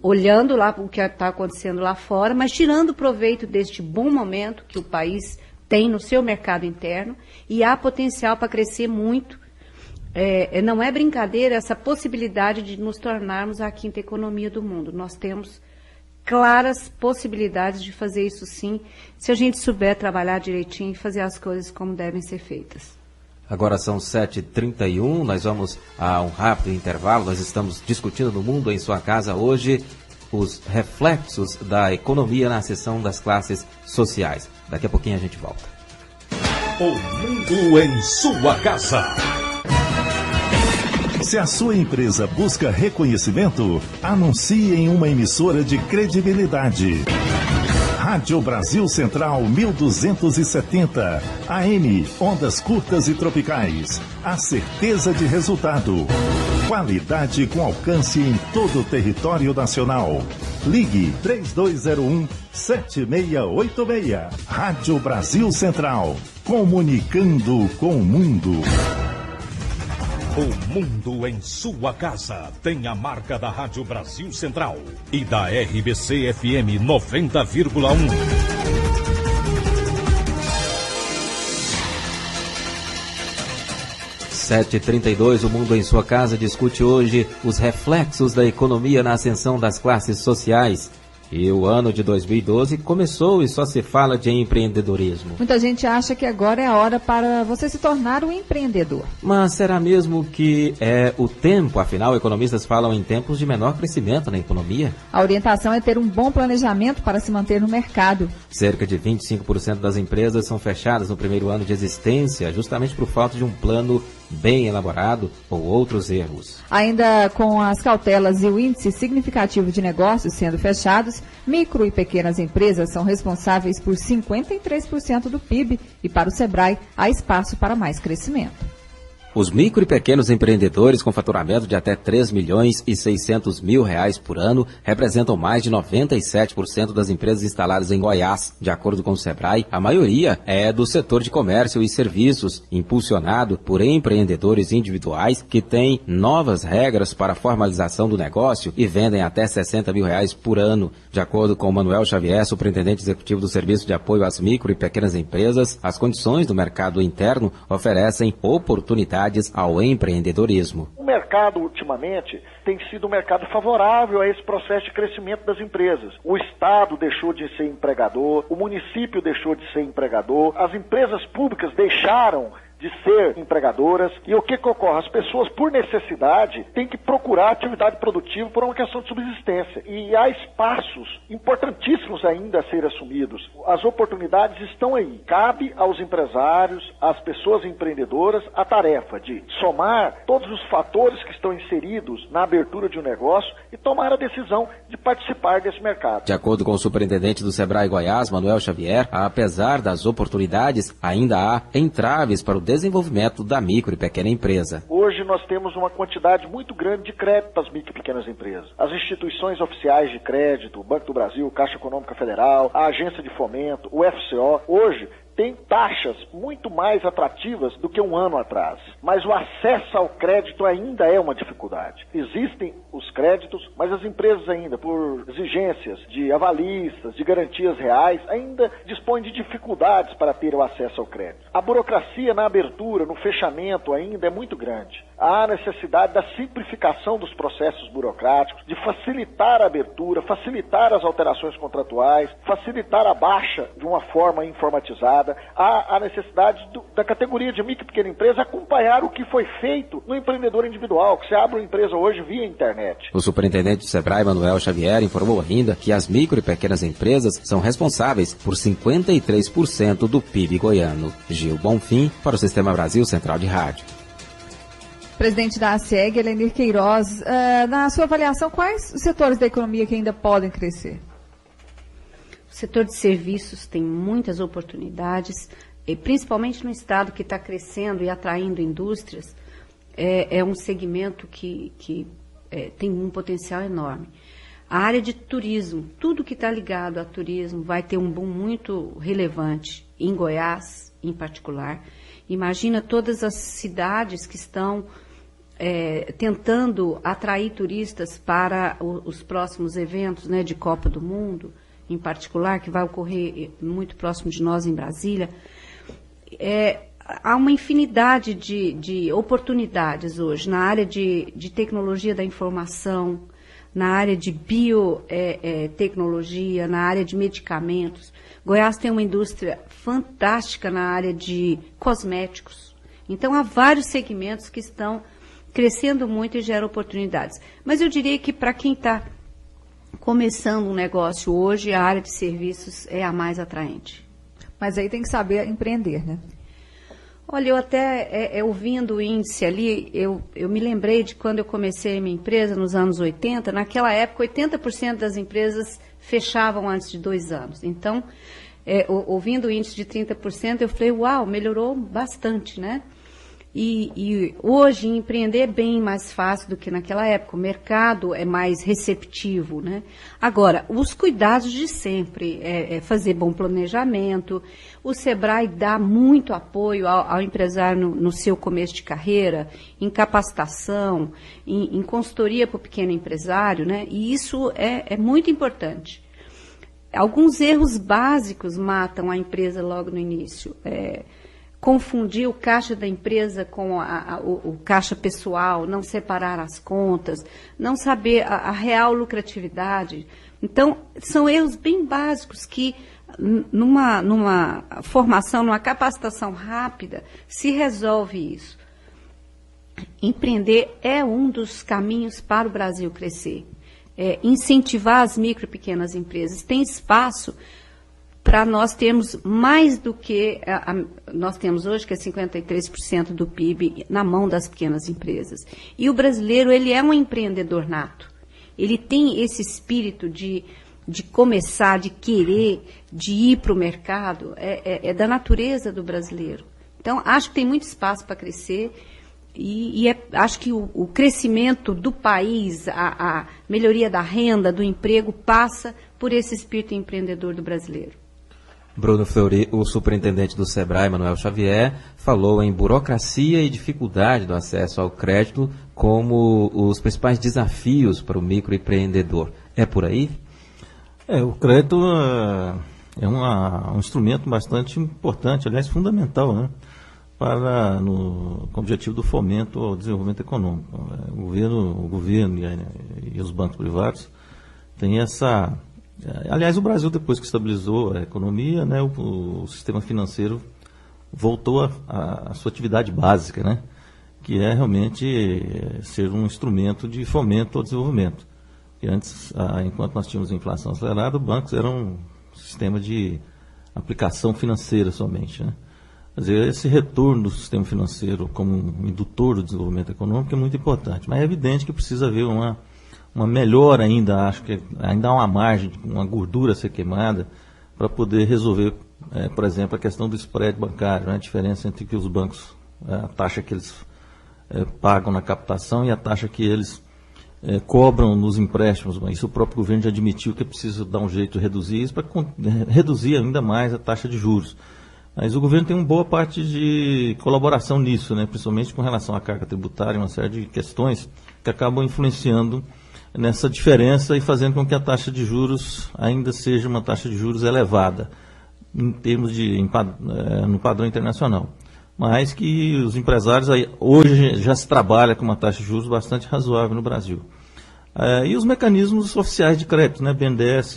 olhando lá o que está acontecendo lá fora, mas tirando proveito deste bom momento que o país tem no seu mercado interno, e há potencial para crescer muito. Não é brincadeira essa possibilidade de nos tornarmos a quinta economia do mundo. Nós temos claras possibilidades de fazer isso sim, se a gente souber trabalhar direitinho e fazer as coisas como devem ser feitas. Agora são 7h31, nós vamos a um rápido intervalo. Nós estamos discutindo no Mundo em Sua Casa hoje os reflexos da economia na seção das classes sociais. Daqui a pouquinho a gente volta. O Mundo em Sua Casa. Se a sua empresa busca reconhecimento, anuncie em uma emissora de credibilidade. Rádio Brasil Central 1270, AM, ondas curtas e tropicais. A certeza de resultado. Qualidade com alcance em todo o território nacional. Ligue 3201-7686. Rádio Brasil Central, comunicando com o mundo. O Mundo em Sua Casa tem a marca da Rádio Brasil Central e da RBC FM 90,1. 7h32, o Mundo em Sua Casa discute hoje os reflexos da economia na ascensão das classes sociais. E o ano de 2012 começou e só se fala de empreendedorismo. Muita gente acha que agora é a hora para você se tornar um empreendedor. Mas será mesmo que é o tempo? Afinal, economistas falam em tempos de menor crescimento na economia. A orientação é ter um bom planejamento para se manter no mercado. Cerca de 25% das empresas são fechadas no primeiro ano de existência, justamente por falta de um plano bem elaborado ou outros erros. Ainda com as cautelas e o índice significativo de negócios sendo fechados, micro e pequenas empresas são responsáveis por 53% do PIB e para o Sebrae há espaço para mais crescimento. Os micro e pequenos empreendedores com faturamento de até R$3.600.000 por ano representam mais de 97% das empresas instaladas em Goiás. De acordo com o Sebrae, a maioria é do setor de comércio e serviços, impulsionado por empreendedores individuais que têm novas regras para a formalização do negócio e vendem até R$60.000 por ano. De acordo com Manuel Xavier, superintendente executivo do Serviço de Apoio às Micro e Pequenas Empresas, as condições do mercado interno oferecem oportunidades ao empreendedorismo. O mercado, ultimamente, tem sido um mercado favorável a esse processo de crescimento das empresas. O Estado deixou de ser empregador, o município deixou de ser empregador, as empresas públicas deixaram de ser empregadoras. E o que ocorre? As pessoas, por necessidade, têm que procurar atividade produtiva por uma questão de subsistência. E há espaços importantíssimos ainda a serem assumidos. As oportunidades estão aí. Cabe aos empresários, às pessoas empreendedoras, a tarefa de somar todos os fatores que estão inseridos na abertura de um negócio e tomar a decisão de participar desse mercado. De acordo com o superintendente do Sebrae Goiás, Manuel Xavier, apesar das oportunidades, ainda há entraves para o desenvolvimento da micro e pequena empresa. Hoje nós temos uma quantidade muito grande de crédito para as micro e pequenas empresas. As instituições oficiais de crédito, o Banco do Brasil, Caixa Econômica Federal, a Agência de Fomento, o FCO, hoje tem taxas muito mais atrativas do que um ano atrás. Mas o acesso ao crédito ainda é uma dificuldade. Existem os créditos, mas as empresas ainda, por exigências de avalistas, de garantias reais, ainda dispõem de dificuldades para ter o acesso ao crédito. A burocracia na abertura, no fechamento ainda é muito grande. Há necessidade da simplificação dos processos burocráticos, de facilitar a abertura, facilitar as alterações contratuais, facilitar a baixa de uma forma informatizada. Há a necessidade da categoria de micro e pequena empresa acompanhar o que foi feito no empreendedor individual, que você abre uma empresa hoje via internet. O superintendente do Sebrae, Manuel Xavier, informou ainda que as micro e pequenas empresas são responsáveis por 53% do PIB goiano. Gil Bonfim, para o Sistema Brasil Central de Rádio. Presidente da ACEG, Helenir Queiroz, na sua avaliação, quais os setores da economia que ainda podem crescer? O setor de serviços tem muitas oportunidades, e principalmente no estado que está crescendo e atraindo indústrias, é um segmento que tem um potencial enorme. A área de turismo, tudo que está ligado a turismo vai ter um boom muito relevante, em Goiás em particular. Imagina todas as cidades que estão tentando atrair turistas para os próximos eventos, né, de Copa do Mundo, em particular, que vai ocorrer muito próximo de nós, em Brasília. Há uma infinidade de oportunidades hoje na área de tecnologia da informação, na área de biotecnologia, na área de medicamentos. Goiás tem uma indústria fantástica na área de cosméticos. Então, há vários segmentos que estão crescendo muito e geram oportunidades. Mas eu diria que para quem está começando um negócio hoje, a área de serviços é a mais atraente. Mas aí tem que saber empreender, né? Olha, eu até, ouvindo o índice ali, eu me lembrei de quando eu comecei a minha empresa, nos anos 80. Naquela época, 80% das empresas fechavam antes de 2 anos. Então, ouvindo o índice de 30%, eu falei, uau, melhorou bastante, né? E hoje empreender é bem mais fácil do que naquela época. O mercado é mais receptivo, né? Agora, os cuidados de sempre, fazer bom planejamento. O Sebrae dá muito apoio ao empresário no seu começo de carreira, em capacitação, em consultoria para o pequeno empresário, né? E isso é muito importante. Alguns erros básicos matam a empresa logo no início. Confundir o caixa da empresa com o caixa pessoal, não separar as contas, não saber a real lucratividade. Então, são erros bem básicos que, numa formação, numa capacitação rápida, se resolve isso. Empreender é um dos caminhos para o Brasil crescer. Incentivar as micro e pequenas empresas. Tem espaço para nós termos mais do que nós temos hoje, que é 53% do PIB na mão das pequenas empresas. E o brasileiro, ele é um empreendedor nato. Ele tem esse espírito de começar, de querer, de ir para o mercado, é da natureza do brasileiro. Então, acho que tem muito espaço para crescer e acho que o crescimento do país, a melhoria da renda, do emprego, passa por esse espírito empreendedor do brasileiro. Bruno Fleury, o superintendente do Sebrae, Manuel Xavier, falou em burocracia e dificuldade do acesso ao crédito como os principais desafios para o microempreendedor. É por aí? O crédito é um instrumento bastante importante, aliás, fundamental, né, com o objetivo do fomento ao desenvolvimento econômico. O governo e os bancos privados têm essa... Aliás, o Brasil, depois que estabilizou a economia, né, o sistema financeiro voltou à sua atividade básica, né, que é realmente ser um instrumento de fomento ao desenvolvimento. E antes, enquanto nós tínhamos inflação acelerada, os bancos eram um sistema de aplicação financeira somente, né. Quer dizer, esse retorno do sistema financeiro como um indutor do desenvolvimento econômico é muito importante, mas é evidente que precisa haver uma melhor ainda, acho que ainda há uma margem, uma gordura a ser queimada para poder resolver, por exemplo, a questão do spread bancário, né? A diferença entre que os bancos, a taxa que eles pagam na captação e a taxa que eles cobram nos empréstimos. Isso o próprio governo já admitiu que é preciso dar um jeito de reduzir isso para reduzir ainda mais a taxa de juros. Mas o governo tem uma boa parte de colaboração nisso, né? Principalmente com relação à carga tributária, uma série de questões que acabam influenciando nessa diferença e fazendo com que a taxa de juros ainda seja uma taxa de juros elevada em termos no padrão internacional. Mas que os empresários hoje já se trabalha com uma taxa de juros bastante razoável no Brasil. E os mecanismos oficiais de crédito, né, BNDES,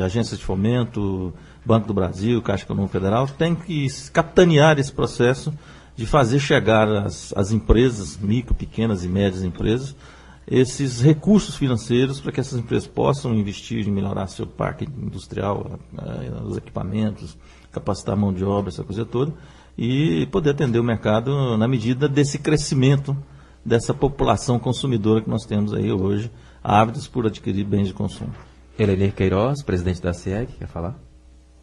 agências de fomento, Banco do Brasil, Caixa Econômica Federal, tem que capitanear esse processo de fazer chegar às empresas, micro, pequenas e médias empresas, esses recursos financeiros para que essas empresas possam investir em melhorar seu parque industrial, os equipamentos, capacitar a mão de obra, essa coisa toda, e poder atender o mercado na medida desse crescimento dessa população consumidora que nós temos aí hoje, ávidos por adquirir bens de consumo. Helenir Queiroz, presidente da CIEG, quer falar?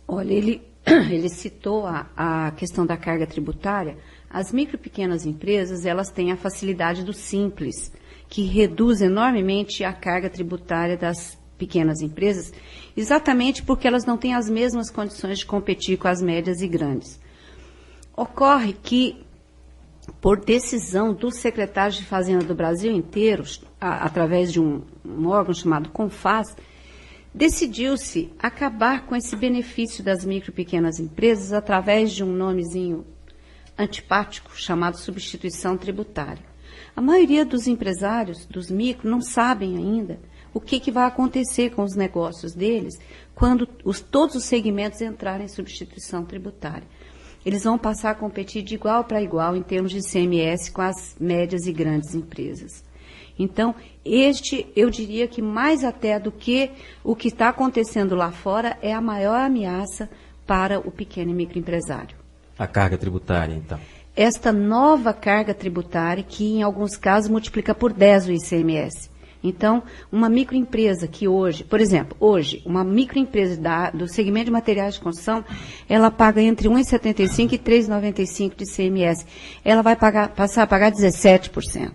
Olha, ele citou a questão da carga tributária. As micro e pequenas empresas, elas têm a facilidade do Simples, que reduz enormemente a carga tributária das pequenas empresas, exatamente porque elas não têm as mesmas condições de competir com as médias e grandes. Ocorre que por decisão dos secretários de Fazenda do Brasil inteiro, através de um órgão chamado CONFAS, decidiu-se acabar com esse benefício das micro e pequenas empresas através de um nomezinho antipático chamado substituição tributária. A maioria dos empresários, dos micro, não sabem ainda o que vai acontecer com os negócios deles quando todos os segmentos entrarem em substituição tributária. Eles vão passar a competir de igual para igual em termos de ICMS com as médias e grandes empresas. Então, eu diria que mais até do que o que está acontecendo lá fora, é a maior ameaça para o pequeno e microempresário. A carga tributária, então. Esta nova carga tributária, que em alguns casos multiplica por 10 o ICMS. Então, uma microempresa que hoje, por exemplo, uma microempresa do segmento de materiais de construção, ela paga entre 1,75% e 3,95% de ICMS. Ela vai passar a pagar 17%.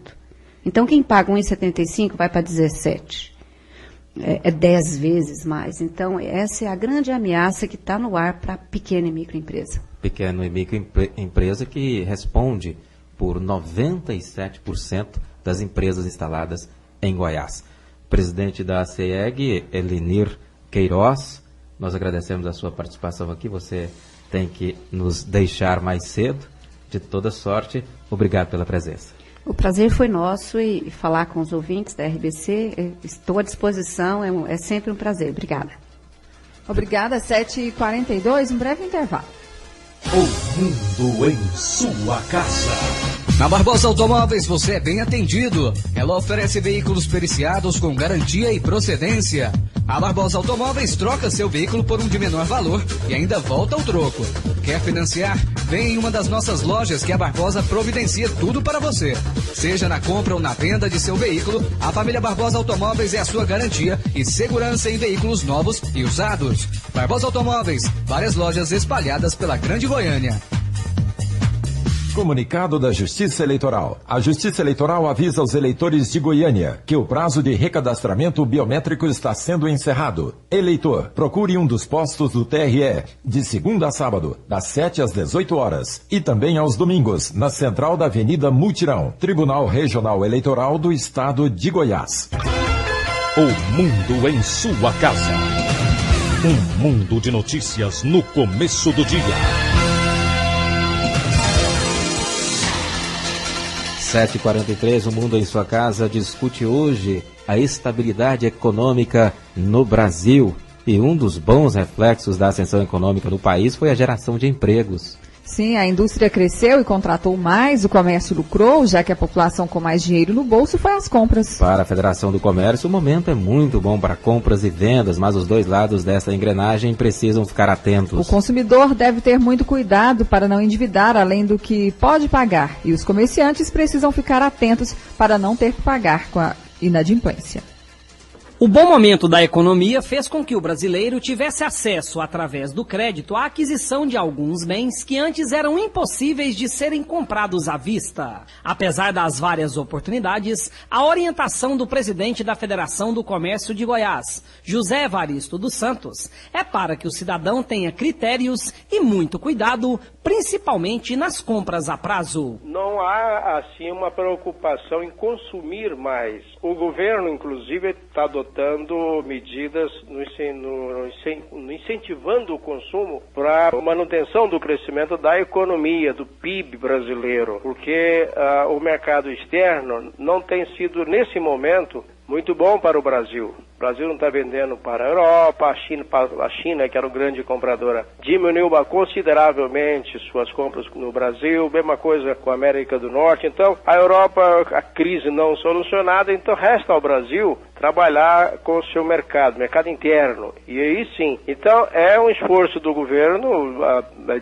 Então, quem paga 1,75% vai para 17%. É 10 vezes mais. Então, essa é a grande ameaça que está no ar para a pequena e microempresa. Pequena e microempresa que responde por 97% das empresas instaladas em Goiás. Presidente da CEG, Elenir Queiroz, nós agradecemos a sua participação aqui. Você tem que nos deixar mais cedo. De toda sorte, obrigado pela presença. O prazer foi nosso e falar com os ouvintes da RBC, estou à disposição, é sempre um prazer. Obrigada. Obrigada, 7h42, um breve intervalo. O mundo em sua casa. Na Barbosa Automóveis você é bem atendido. Ela oferece veículos periciados com garantia e procedência. A Barbosa Automóveis troca seu veículo por um de menor valor e ainda volta ao troco. Quer financiar? Vem em uma das nossas lojas que a Barbosa providencia tudo para você. Seja na compra ou na venda de seu veículo, a família Barbosa Automóveis é a sua garantia e segurança em veículos novos e usados. Barbosa Automóveis, várias lojas espalhadas pela Grande Goiânia. Comunicado da Justiça Eleitoral. A Justiça Eleitoral avisa aos eleitores de Goiânia que o prazo de recadastramento biométrico está sendo encerrado. Eleitor, procure um dos postos do TRE de segunda a sábado, das 7 às 18 horas e também aos domingos, na central da Avenida Mutirão, Tribunal Regional Eleitoral do Estado de Goiás. O mundo em sua casa. Um mundo de notícias no começo do dia. 7h43, o Mundo em Sua Casa discute hoje a estabilidade econômica no Brasil. E um dos bons reflexos da ascensão econômica do país foi a geração de empregos. Sim, a indústria cresceu e contratou mais, o comércio lucrou, já que a população com mais dinheiro no bolso foi às compras. Para a Federação do Comércio, o momento é muito bom para compras e vendas, mas os dois lados dessa engrenagem precisam ficar atentos. O consumidor deve ter muito cuidado para não endividar além do que pode pagar, e os comerciantes precisam ficar atentos para não ter que pagar com a inadimplência. O bom momento da economia fez com que o brasileiro tivesse acesso, através do crédito, à aquisição de alguns bens que antes eram impossíveis de serem comprados à vista. Apesar das várias oportunidades, a orientação do presidente da Federação do Comércio de Goiás, José Evaristo dos Santos, é para que o cidadão tenha critérios e muito cuidado, principalmente nas compras a prazo. Não há, assim, uma preocupação em consumir mais. O governo, inclusive, está adotando medidas incentivando o consumo para a manutenção do crescimento da economia, do PIB brasileiro, porque o mercado externo não tem sido, nesse momento, muito bom para o Brasil. O Brasil não está vendendo para a Europa, a China, que era o grande compradora, diminuiu consideravelmente suas compras no Brasil, mesma coisa com a América do Norte. Então, a Europa, a crise não solucionada, então resta ao Brasil trabalhar com o seu mercado interno. E aí sim, então é um esforço do governo,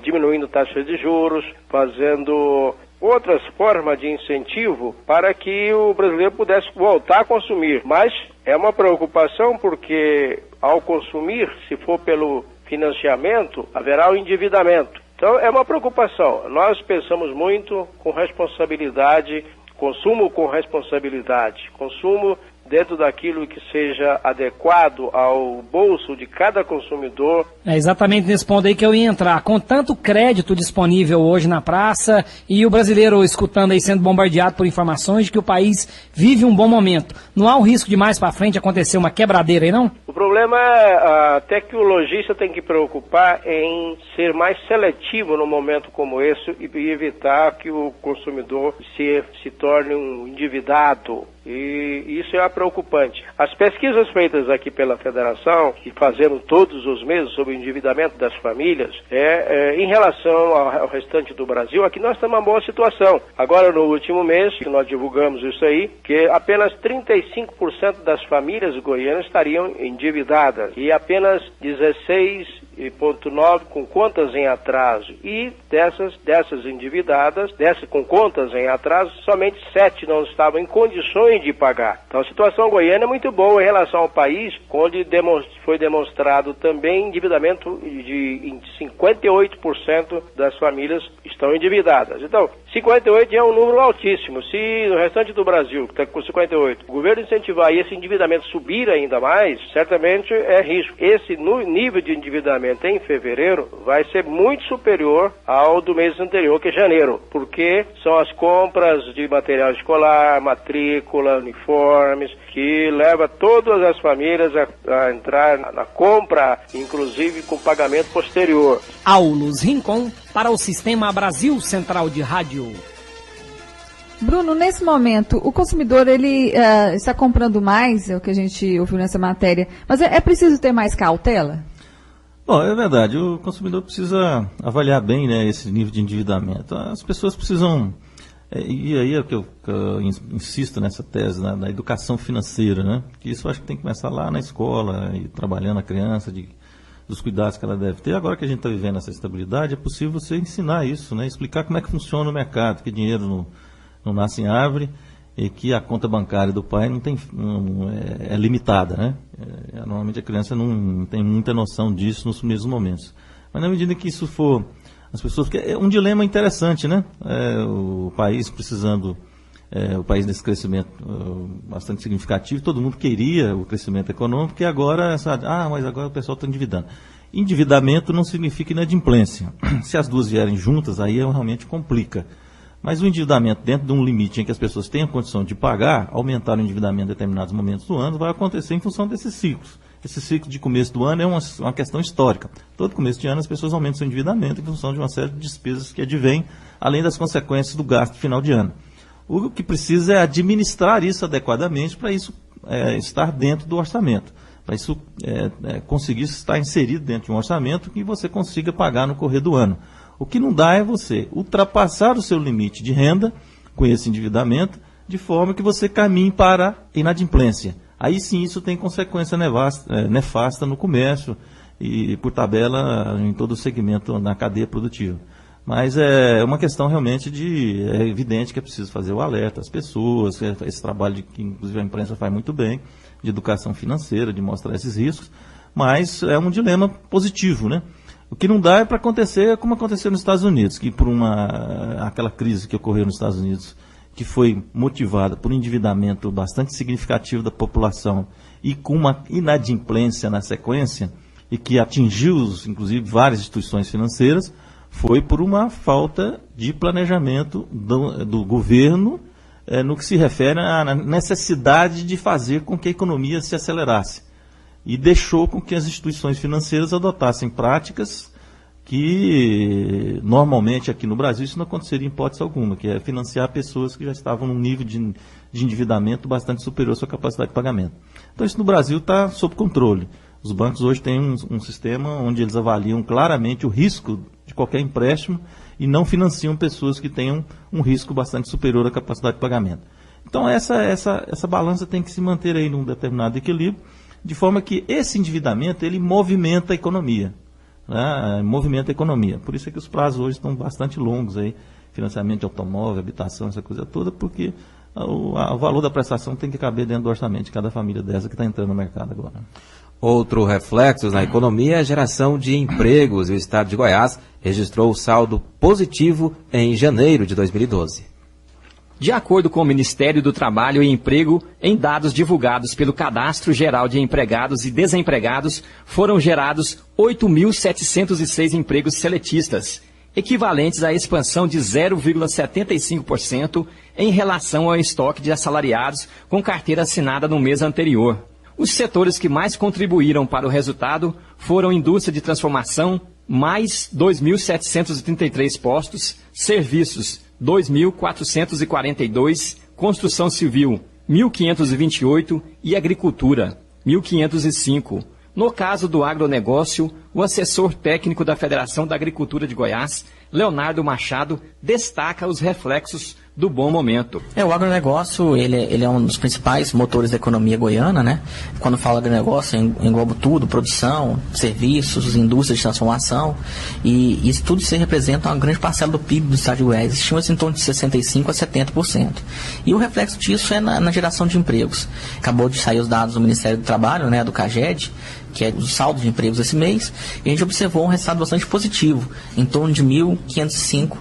diminuindo taxas de juros, fazendo outras formas de incentivo para que o brasileiro pudesse voltar a consumir. Mas é uma preocupação porque ao consumir, se for pelo financiamento, haverá o endividamento. Então é uma preocupação. Nós pensamos muito com responsabilidade, consumo com responsabilidade, consumo dentro daquilo que seja adequado ao bolso de cada consumidor. É exatamente nesse ponto aí que eu ia entrar. Com tanto crédito disponível hoje na praça e o brasileiro escutando aí, sendo bombardeado por informações de que o país vive um bom momento, não há um risco de mais para frente acontecer uma quebradeira aí, não? O problema é até que o lojista tem que preocupar em ser mais seletivo num momento como esse e evitar que o consumidor se torne um endividado. E isso é preocupante. As pesquisas feitas aqui pela Federação, que fazemos todos os meses sobre o endividamento das famílias, em relação ao restante do Brasil, aqui nós estamos em uma boa situação. Agora, no último mês, que nós divulgamos isso aí, que apenas 35% das famílias goianas estariam endividadas e apenas 16,9% com contas em atraso. E dessas endividadas, com contas em atraso, somente 7 não estavam em condições de pagar. Então a situação goiana é muito boa em relação ao país, onde foi demonstrado também endividamento de 58% das famílias estão endividadas. Então, 58 é um número altíssimo. Se no restante do Brasil, que está com 58, o governo incentivar e esse endividamento subir ainda mais, certamente é risco. Esse nível de endividamento em fevereiro vai ser muito superior ao do mês anterior, que é janeiro, porque são as compras de material escolar, matrícula, uniformes, que leva todas as famílias a entrar na compra, inclusive com pagamento posterior. Aulus Rincon para o Sistema Brasil Central de Rádio. Bruno, nesse momento, o consumidor ele está comprando mais, é o que a gente ouviu nessa matéria, mas é preciso ter mais cautela? Bom, é verdade, o consumidor precisa avaliar bem, né, esse nível de endividamento. As pessoas precisam, e aí é que eu insisto nessa tese, né, da educação financeira, né, que isso eu acho que tem que começar lá na escola, e trabalhando a criança, dos cuidados que ela deve ter. Agora que a gente está vivendo essa estabilidade, é possível você ensinar isso, né, explicar como é que funciona o mercado, que dinheiro não nasce em árvore, e que a conta bancária do pai é limitada, né? Normalmente a criança não tem muita noção disso nos primeiros momentos. Mas na medida que isso for, as pessoas... Porque é um dilema interessante, né? O país precisando... o país nesse crescimento bastante significativo, todo mundo queria o crescimento econômico, e agora, mas agora o pessoal está endividando. Endividamento não significa inadimplência. Se as duas vierem juntas, aí realmente complica. Mas o endividamento dentro de um limite em que as pessoas tenham condição de pagar, aumentar o endividamento em determinados momentos do ano, vai acontecer em função desses ciclos. Esse ciclo de começo do ano é uma questão histórica. Todo começo de ano as pessoas aumentam seu endividamento em função de uma série de despesas que advêm, além das consequências do gasto final de ano. O que precisa é administrar isso adequadamente para isso estar dentro do orçamento. Para isso conseguir estar inserido dentro de um orçamento que você consiga pagar no correr do ano. O que não dá é você ultrapassar o seu limite de renda com esse endividamento, de forma que você caminhe para a inadimplência. Aí sim isso tem consequência nefasta no comércio e, por tabela, em todo o segmento na cadeia produtiva. Mas é uma questão realmente é evidente que é preciso fazer o alerta às pessoas, esse trabalho que inclusive a imprensa faz muito bem, de educação financeira, de mostrar esses riscos, mas é um dilema positivo, né? O que não dá é para acontecer como aconteceu nos Estados Unidos, que por aquela crise que ocorreu nos Estados Unidos, que foi motivada por um endividamento bastante significativo da população e com uma inadimplência na sequência, e que atingiu, inclusive, várias instituições financeiras, foi por uma falta de planejamento do governo no que se refere à necessidade de fazer com que a economia se acelerasse. E deixou com que as instituições financeiras adotassem práticas que, normalmente, aqui no Brasil, isso não aconteceria em hipótese alguma, que é financiar pessoas que já estavam num nível de endividamento bastante superior à sua capacidade de pagamento. Então, isso no Brasil está sob controle. Os bancos hoje têm um sistema onde eles avaliam claramente o risco de qualquer empréstimo e não financiam pessoas que tenham um risco bastante superior à capacidade de pagamento. Então, essa balança tem que se manter aí num determinado equilíbrio, de forma que esse endividamento, ele movimenta a economia. Né? Movimenta a economia. Por isso é que os prazos hoje estão bastante longos aí, financiamento de automóvel, habitação, essa coisa toda, porque o valor da prestação tem que caber dentro do orçamento de cada família dessa que está entrando no mercado agora. Outro reflexo na economia é a geração de empregos. O estado de Goiás registrou saldo positivo em janeiro de 2012. De acordo com o Ministério do Trabalho e Emprego, em dados divulgados pelo Cadastro Geral de Empregados e Desempregados, foram gerados 8.706 empregos seletistas, equivalentes à expansão de 0,75% em relação ao estoque de assalariados com carteira assinada no mês anterior. Os setores que mais contribuíram para o resultado foram indústria de transformação, mais 2.733 postos, serviços, 2.442, construção civil, 1.528 e agricultura, 1.505. No caso do agronegócio, o assessor técnico da Federação da Agricultura de Goiás, Leonardo Machado, destaca os reflexos do bom momento. O agronegócio, ele é um dos principais motores da economia goiana, né? Quando fala agronegócio, engloba tudo, produção, serviços, indústria de transformação, e isso tudo se representa uma grande parcela do PIB do estado de Goiás, estima-se em torno de 65% a 70%. E o reflexo disso é na geração de empregos. Acabou de sair os dados do Ministério do Trabalho, né, do CAGED, que é o saldo de empregos esse mês, e a gente observou um resultado bastante positivo, em torno de 1.505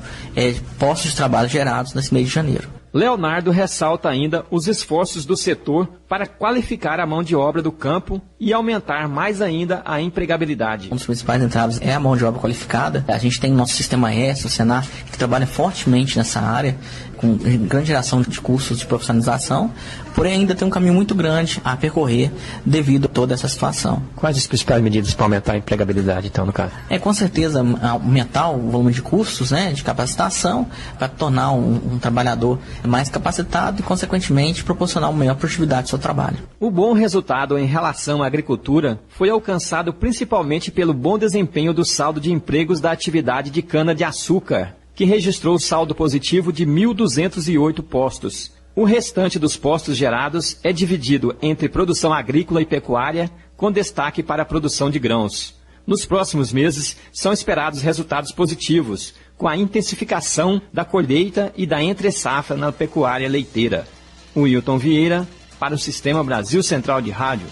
postos de trabalho gerados nesse mês de janeiro. Leonardo ressalta ainda os esforços do setor para qualificar a mão de obra do campo e aumentar mais ainda a empregabilidade. Um dos principais entraves é a mão de obra qualificada. A gente tem o nosso Sistema S, o Senar, que trabalha fortemente nessa área, com grande geração de cursos de profissionalização, porém ainda tem um caminho muito grande a percorrer devido a toda essa situação. Quais as principais medidas para aumentar a empregabilidade, então, no caso? Com certeza, aumentar o volume de cursos, né, de capacitação, para tornar um trabalhador mais capacitado e, consequentemente, proporcionar uma maior produtividade do seu trabalho. O bom resultado em relação à agricultura foi alcançado principalmente pelo bom desempenho do saldo de empregos da atividade de cana-de-açúcar, que registrou saldo positivo de 1.208 postos. O restante dos postos gerados é dividido entre produção agrícola e pecuária, com destaque para a produção de grãos. Nos próximos meses, são esperados resultados positivos, com a intensificação da colheita e da entre-safra na pecuária leiteira. Wilton Vieira, para o Sistema Brasil Central de Rádio.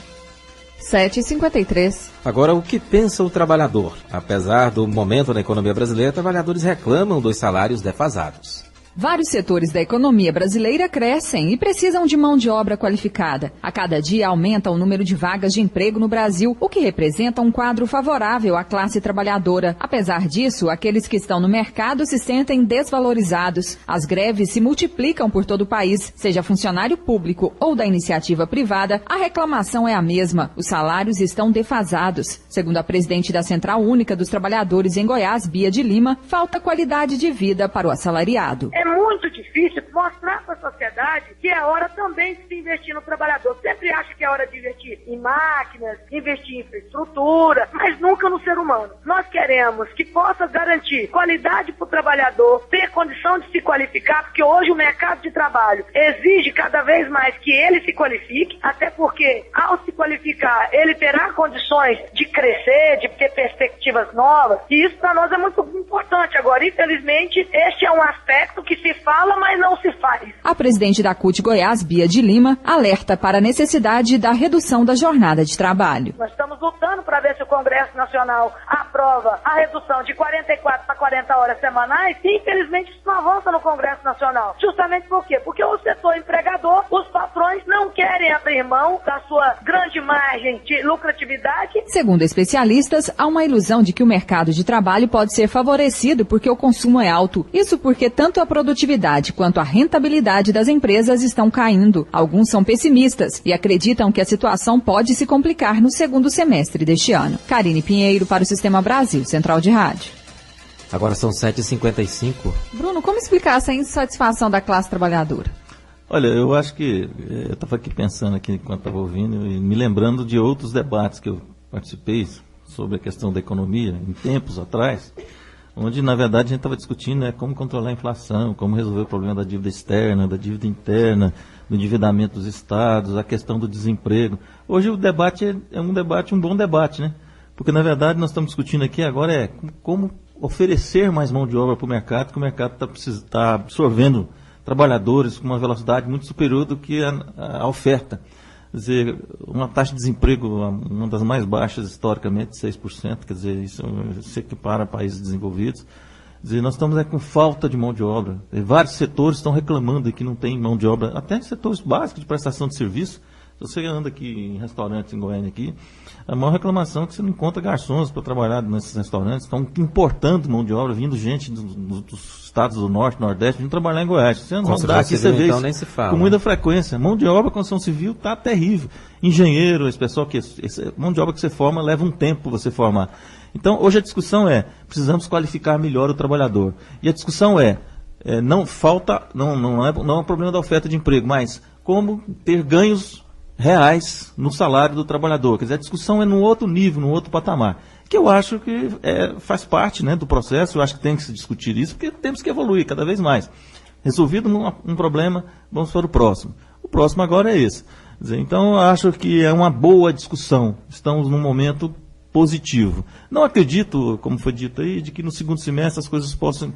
7h53. Agora, o que pensa o trabalhador? Apesar do momento na economia brasileira, trabalhadores reclamam dos salários defasados. Vários setores da economia brasileira crescem e precisam de mão de obra qualificada. A cada dia aumenta o número de vagas de emprego no Brasil, o que representa um quadro favorável à classe trabalhadora. Apesar disso, aqueles que estão no mercado se sentem desvalorizados. As greves se multiplicam por todo o país, seja funcionário público ou da iniciativa privada, a reclamação é a mesma. Os salários estão defasados. Segundo a presidente da Central Única dos Trabalhadores em Goiás, Bia de Lima, falta qualidade de vida para o assalariado. É muito difícil mostrar para a sociedade que é hora também de se investir no trabalhador. Sempre acha que é hora de investir em máquinas, investir em infraestrutura, mas nunca no ser humano. Nós queremos que possa garantir qualidade para o trabalhador, ter condição de se qualificar, porque hoje o mercado de trabalho exige cada vez mais que ele se qualifique, até porque ao se qualificar ele terá condições de crescer, de ter perspectivas novas, e isso para nós é muito importante. Agora, infelizmente, este é um aspecto que se fala, mas não se faz. A presidente da CUT Goiás, Bia de Lima, alerta para a necessidade da redução da jornada de trabalho. Nós estamos lutando para ver se o Congresso Nacional aprova a redução de 44 para 40 horas semanais e, infelizmente, isso não avança no Congresso Nacional. Justamente por quê? Porque o setor empregador, os patrões não querem abrir mão da sua grande margem de lucratividade. Segundo especialistas, há uma ilusão de que o mercado de trabalho pode ser favorecido porque o consumo é alto. Isso porque tanto a produtividade quanto a rentabilidade das empresas estão caindo. Alguns são pessimistas e acreditam que a situação pode se complicar no segundo semestre deste ano. Karine Pinheiro para o Sistema Brasil Central de Rádio. Agora são 7h55. Bruno, como explicar essa insatisfação da classe trabalhadora? Olha, eu acho que, eu estava aqui pensando aqui enquanto estava ouvindo e me lembrando de outros debates que eu participei sobre a questão da economia em tempos atrás, onde, na verdade, a gente estava discutindo como controlar a inflação, como resolver o problema da dívida externa, da dívida interna, do endividamento dos estados, a questão do desemprego. Hoje o debate é um bom debate, né? Porque, na verdade, nós estamos discutindo aqui agora como oferecer mais mão de obra para o mercado, que o mercado está absorvendo trabalhadores com uma velocidade muito superior do que a oferta. Quer dizer, uma taxa de desemprego, uma das mais baixas historicamente, 6%, quer dizer, isso se equipara a países desenvolvidos. Quer dizer, nós estamos com falta de mão de obra. Vários setores estão reclamando que não tem mão de obra, até setores básicos de prestação de serviço. Se você anda aqui em restaurantes em Goiânia, aqui, a maior reclamação é que você não encontra garçons para trabalhar nesses restaurantes. Estão importando mão de obra, vindo gente dos estados do Norte, Nordeste, vindo trabalhar em Goiás. Você não dá aqui, você vê nem se fala, com muita frequência. Mão de obra, construção civil, está terrível. Engenheiro, esse pessoal mão de obra que você forma, leva um tempo você formar. Então, hoje a discussão precisamos qualificar melhor o trabalhador. E a discussão não é um problema da oferta de emprego, mas como ter ganhos reais no salário do trabalhador. Quer dizer, a discussão é num outro nível, num outro patamar. Que eu acho que faz parte, né, do processo, eu acho que tem que se discutir isso, porque temos que evoluir cada vez mais. Resolvido um problema, vamos para o próximo. O próximo agora é esse. Quer dizer, então, eu acho que é uma boa discussão. Estamos num momento positivo. Não acredito, como foi dito aí, de que no segundo semestre as coisas possam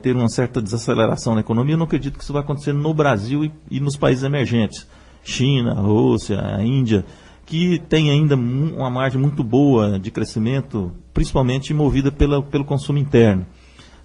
ter uma certa desaceleração na economia. Eu não acredito que isso vai acontecer no Brasil e nos países emergentes. China, a Rússia, a Índia, que tem ainda uma margem muito boa de crescimento, principalmente movida pelo consumo interno.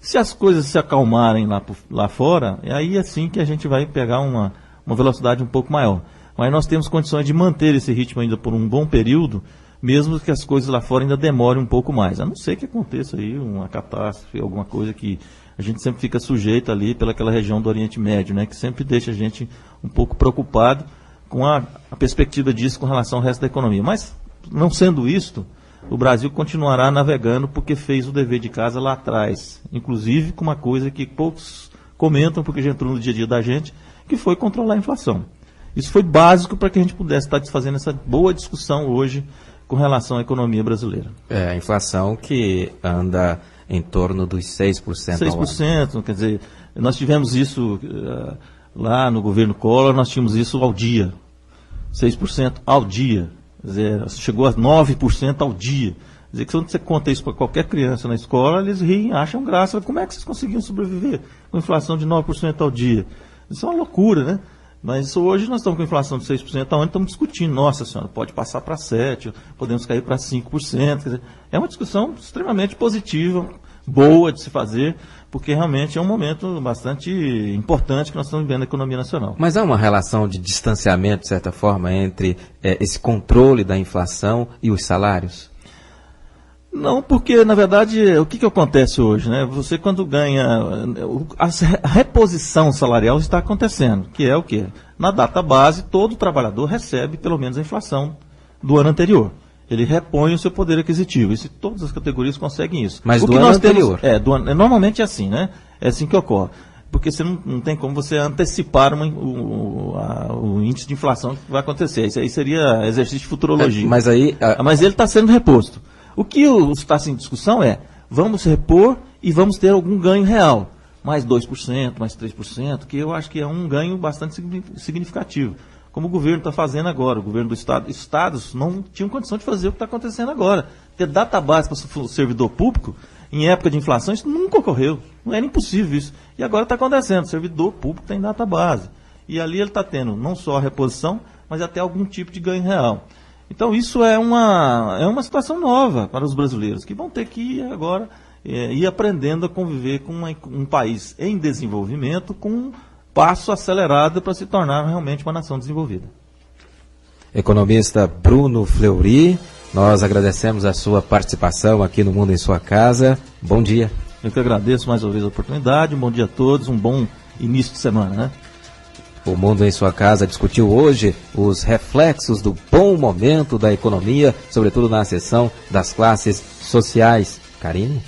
Se as coisas se acalmarem lá fora, é aí assim que a gente vai pegar uma velocidade um pouco maior. Mas nós temos condições de manter esse ritmo ainda por um bom período, mesmo que as coisas lá fora ainda demorem um pouco mais. A não ser que aconteça aí uma catástrofe, alguma coisa que a gente sempre fica sujeito ali pelaquela região do Oriente Médio, né, que sempre deixa a gente um pouco preocupado com a perspectiva disso com relação ao resto da economia. Mas, não sendo isto, o Brasil continuará navegando porque fez o dever de casa lá atrás, inclusive com uma coisa que poucos comentam, porque já entrou no dia a dia da gente, que foi controlar a inflação. Isso foi básico para que a gente pudesse estar fazendo essa boa discussão hoje com relação à economia brasileira. A inflação que anda em torno dos 6% ao ano. 6%, quer dizer, nós tivemos isso lá no governo Collor, nós tínhamos isso ao dia. 6% ao dia. Quer dizer, chegou a 9% ao dia. Quer dizer, que quando você conta isso para qualquer criança na escola, eles riem, acham graça. Como é que vocês conseguiam sobreviver com inflação de 9% ao dia? Isso é uma loucura, né? Mas hoje nós estamos com inflação de 6% ao ano, estamos discutindo, nossa senhora, pode passar para 7%, podemos cair para 5%. Quer dizer, é uma discussão extremamente positiva, boa de se fazer, porque realmente é um momento bastante importante que nós estamos vivendo na economia nacional. Mas há uma relação de distanciamento, de certa forma, entre esse controle da inflação e os salários? Não, porque, na verdade, o que acontece hoje, né? Você, quando ganha... A reposição salarial está acontecendo, que é o quê? Na data base, todo trabalhador recebe, pelo menos, a inflação do ano anterior. Ele repõe o seu poder aquisitivo. Isso, todas as categorias conseguem isso. Mas do ano anterior? Normalmente é assim, né? É assim que ocorre. Porque você não tem como você antecipar o índice de inflação que vai acontecer. Isso aí seria exercício de futurologia. Mas aí... Mas ele está sendo reposto. O que está em discussão vamos repor e vamos ter algum ganho real. Mais 2%, mais 3%, que eu acho que é um ganho bastante significativo. Como o governo está fazendo agora, o governo do Estado. Estados não tinham condição de fazer o que está acontecendo agora. Ter database para o servidor público, em época de inflação, isso nunca ocorreu. Não era impossível isso. E agora está acontecendo. O servidor público tem database. E ali ele está tendo não só a reposição, mas até algum tipo de ganho real. Então isso é uma situação nova para os brasileiros, que vão ter que agora ir aprendendo a conviver com um país em desenvolvimento, com um passo acelerado para se tornar realmente uma nação desenvolvida. Economista Bruno Fleury, nós agradecemos a sua participação aqui no Mundo em Sua Casa. Bom dia. Eu que agradeço mais uma vez a oportunidade, um bom dia a todos, um bom início de semana, né? O Mundo em Sua Casa discutiu hoje os reflexos do bom momento da economia, sobretudo na seção das classes sociais. Karine?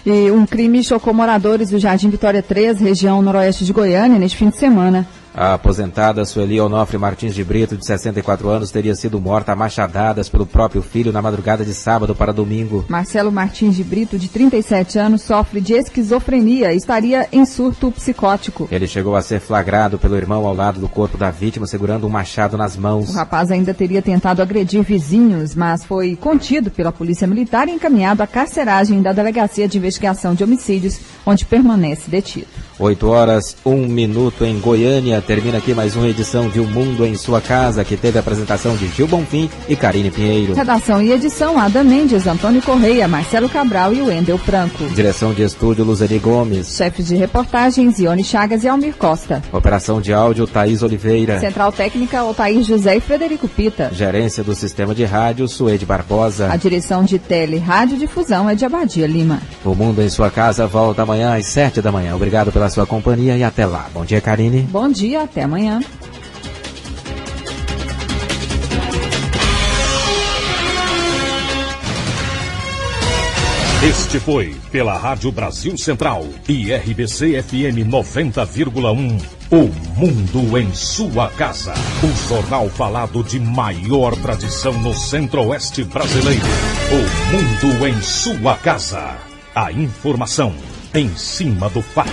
E um crime chocou moradores do Jardim Vitória 3, região noroeste de Goiânia, neste fim de semana. A aposentada Sueli Onofre Martins de Brito, de 64 anos, teria sido morta a machadadas pelo próprio filho na madrugada de sábado para domingo. Marcelo Martins de Brito, de 37 anos, sofre de esquizofrenia e estaria em surto psicótico. Ele chegou a ser flagrado pelo irmão ao lado do corpo da vítima, segurando um machado nas mãos. O rapaz ainda teria tentado agredir vizinhos, mas foi contido pela polícia militar e encaminhado à carceragem da Delegacia de Investigação de Homicídios, onde permanece detido. 8h01 em Goiânia. Termina aqui mais uma edição de O Mundo em Sua Casa, que teve a apresentação de Gil Bonfim e Karine Pinheiro. Redação e edição, Ada Mendes, Antônio Correia, Marcelo Cabral e Wendel Franco. Direção de estúdio, Luzeli Gomes. Chefes de reportagens, Ione Chagas e Almir Costa. Operação de áudio, Thaís Oliveira. Central técnica, Otair José e Frederico Pita. Gerência do sistema de rádio, Suede Barbosa. A direção de tele e radiodifusão é de Abadia Lima. O Mundo em Sua Casa volta amanhã às 7h. Obrigado pela sua companhia e até lá. Bom dia, Karine. Bom dia, até amanhã. Este foi, pela Rádio Brasil Central e RBC FM 90,1, O Mundo em Sua Casa. O jornal falado de maior tradição no Centro-Oeste brasileiro. O Mundo em Sua Casa. A informação em cima do fato.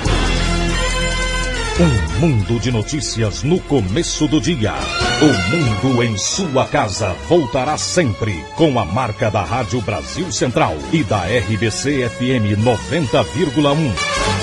Um mundo de notícias no começo do dia. O Mundo em Sua Casa voltará sempre com a marca da Rádio Brasil Central e da RBC FM 90,1.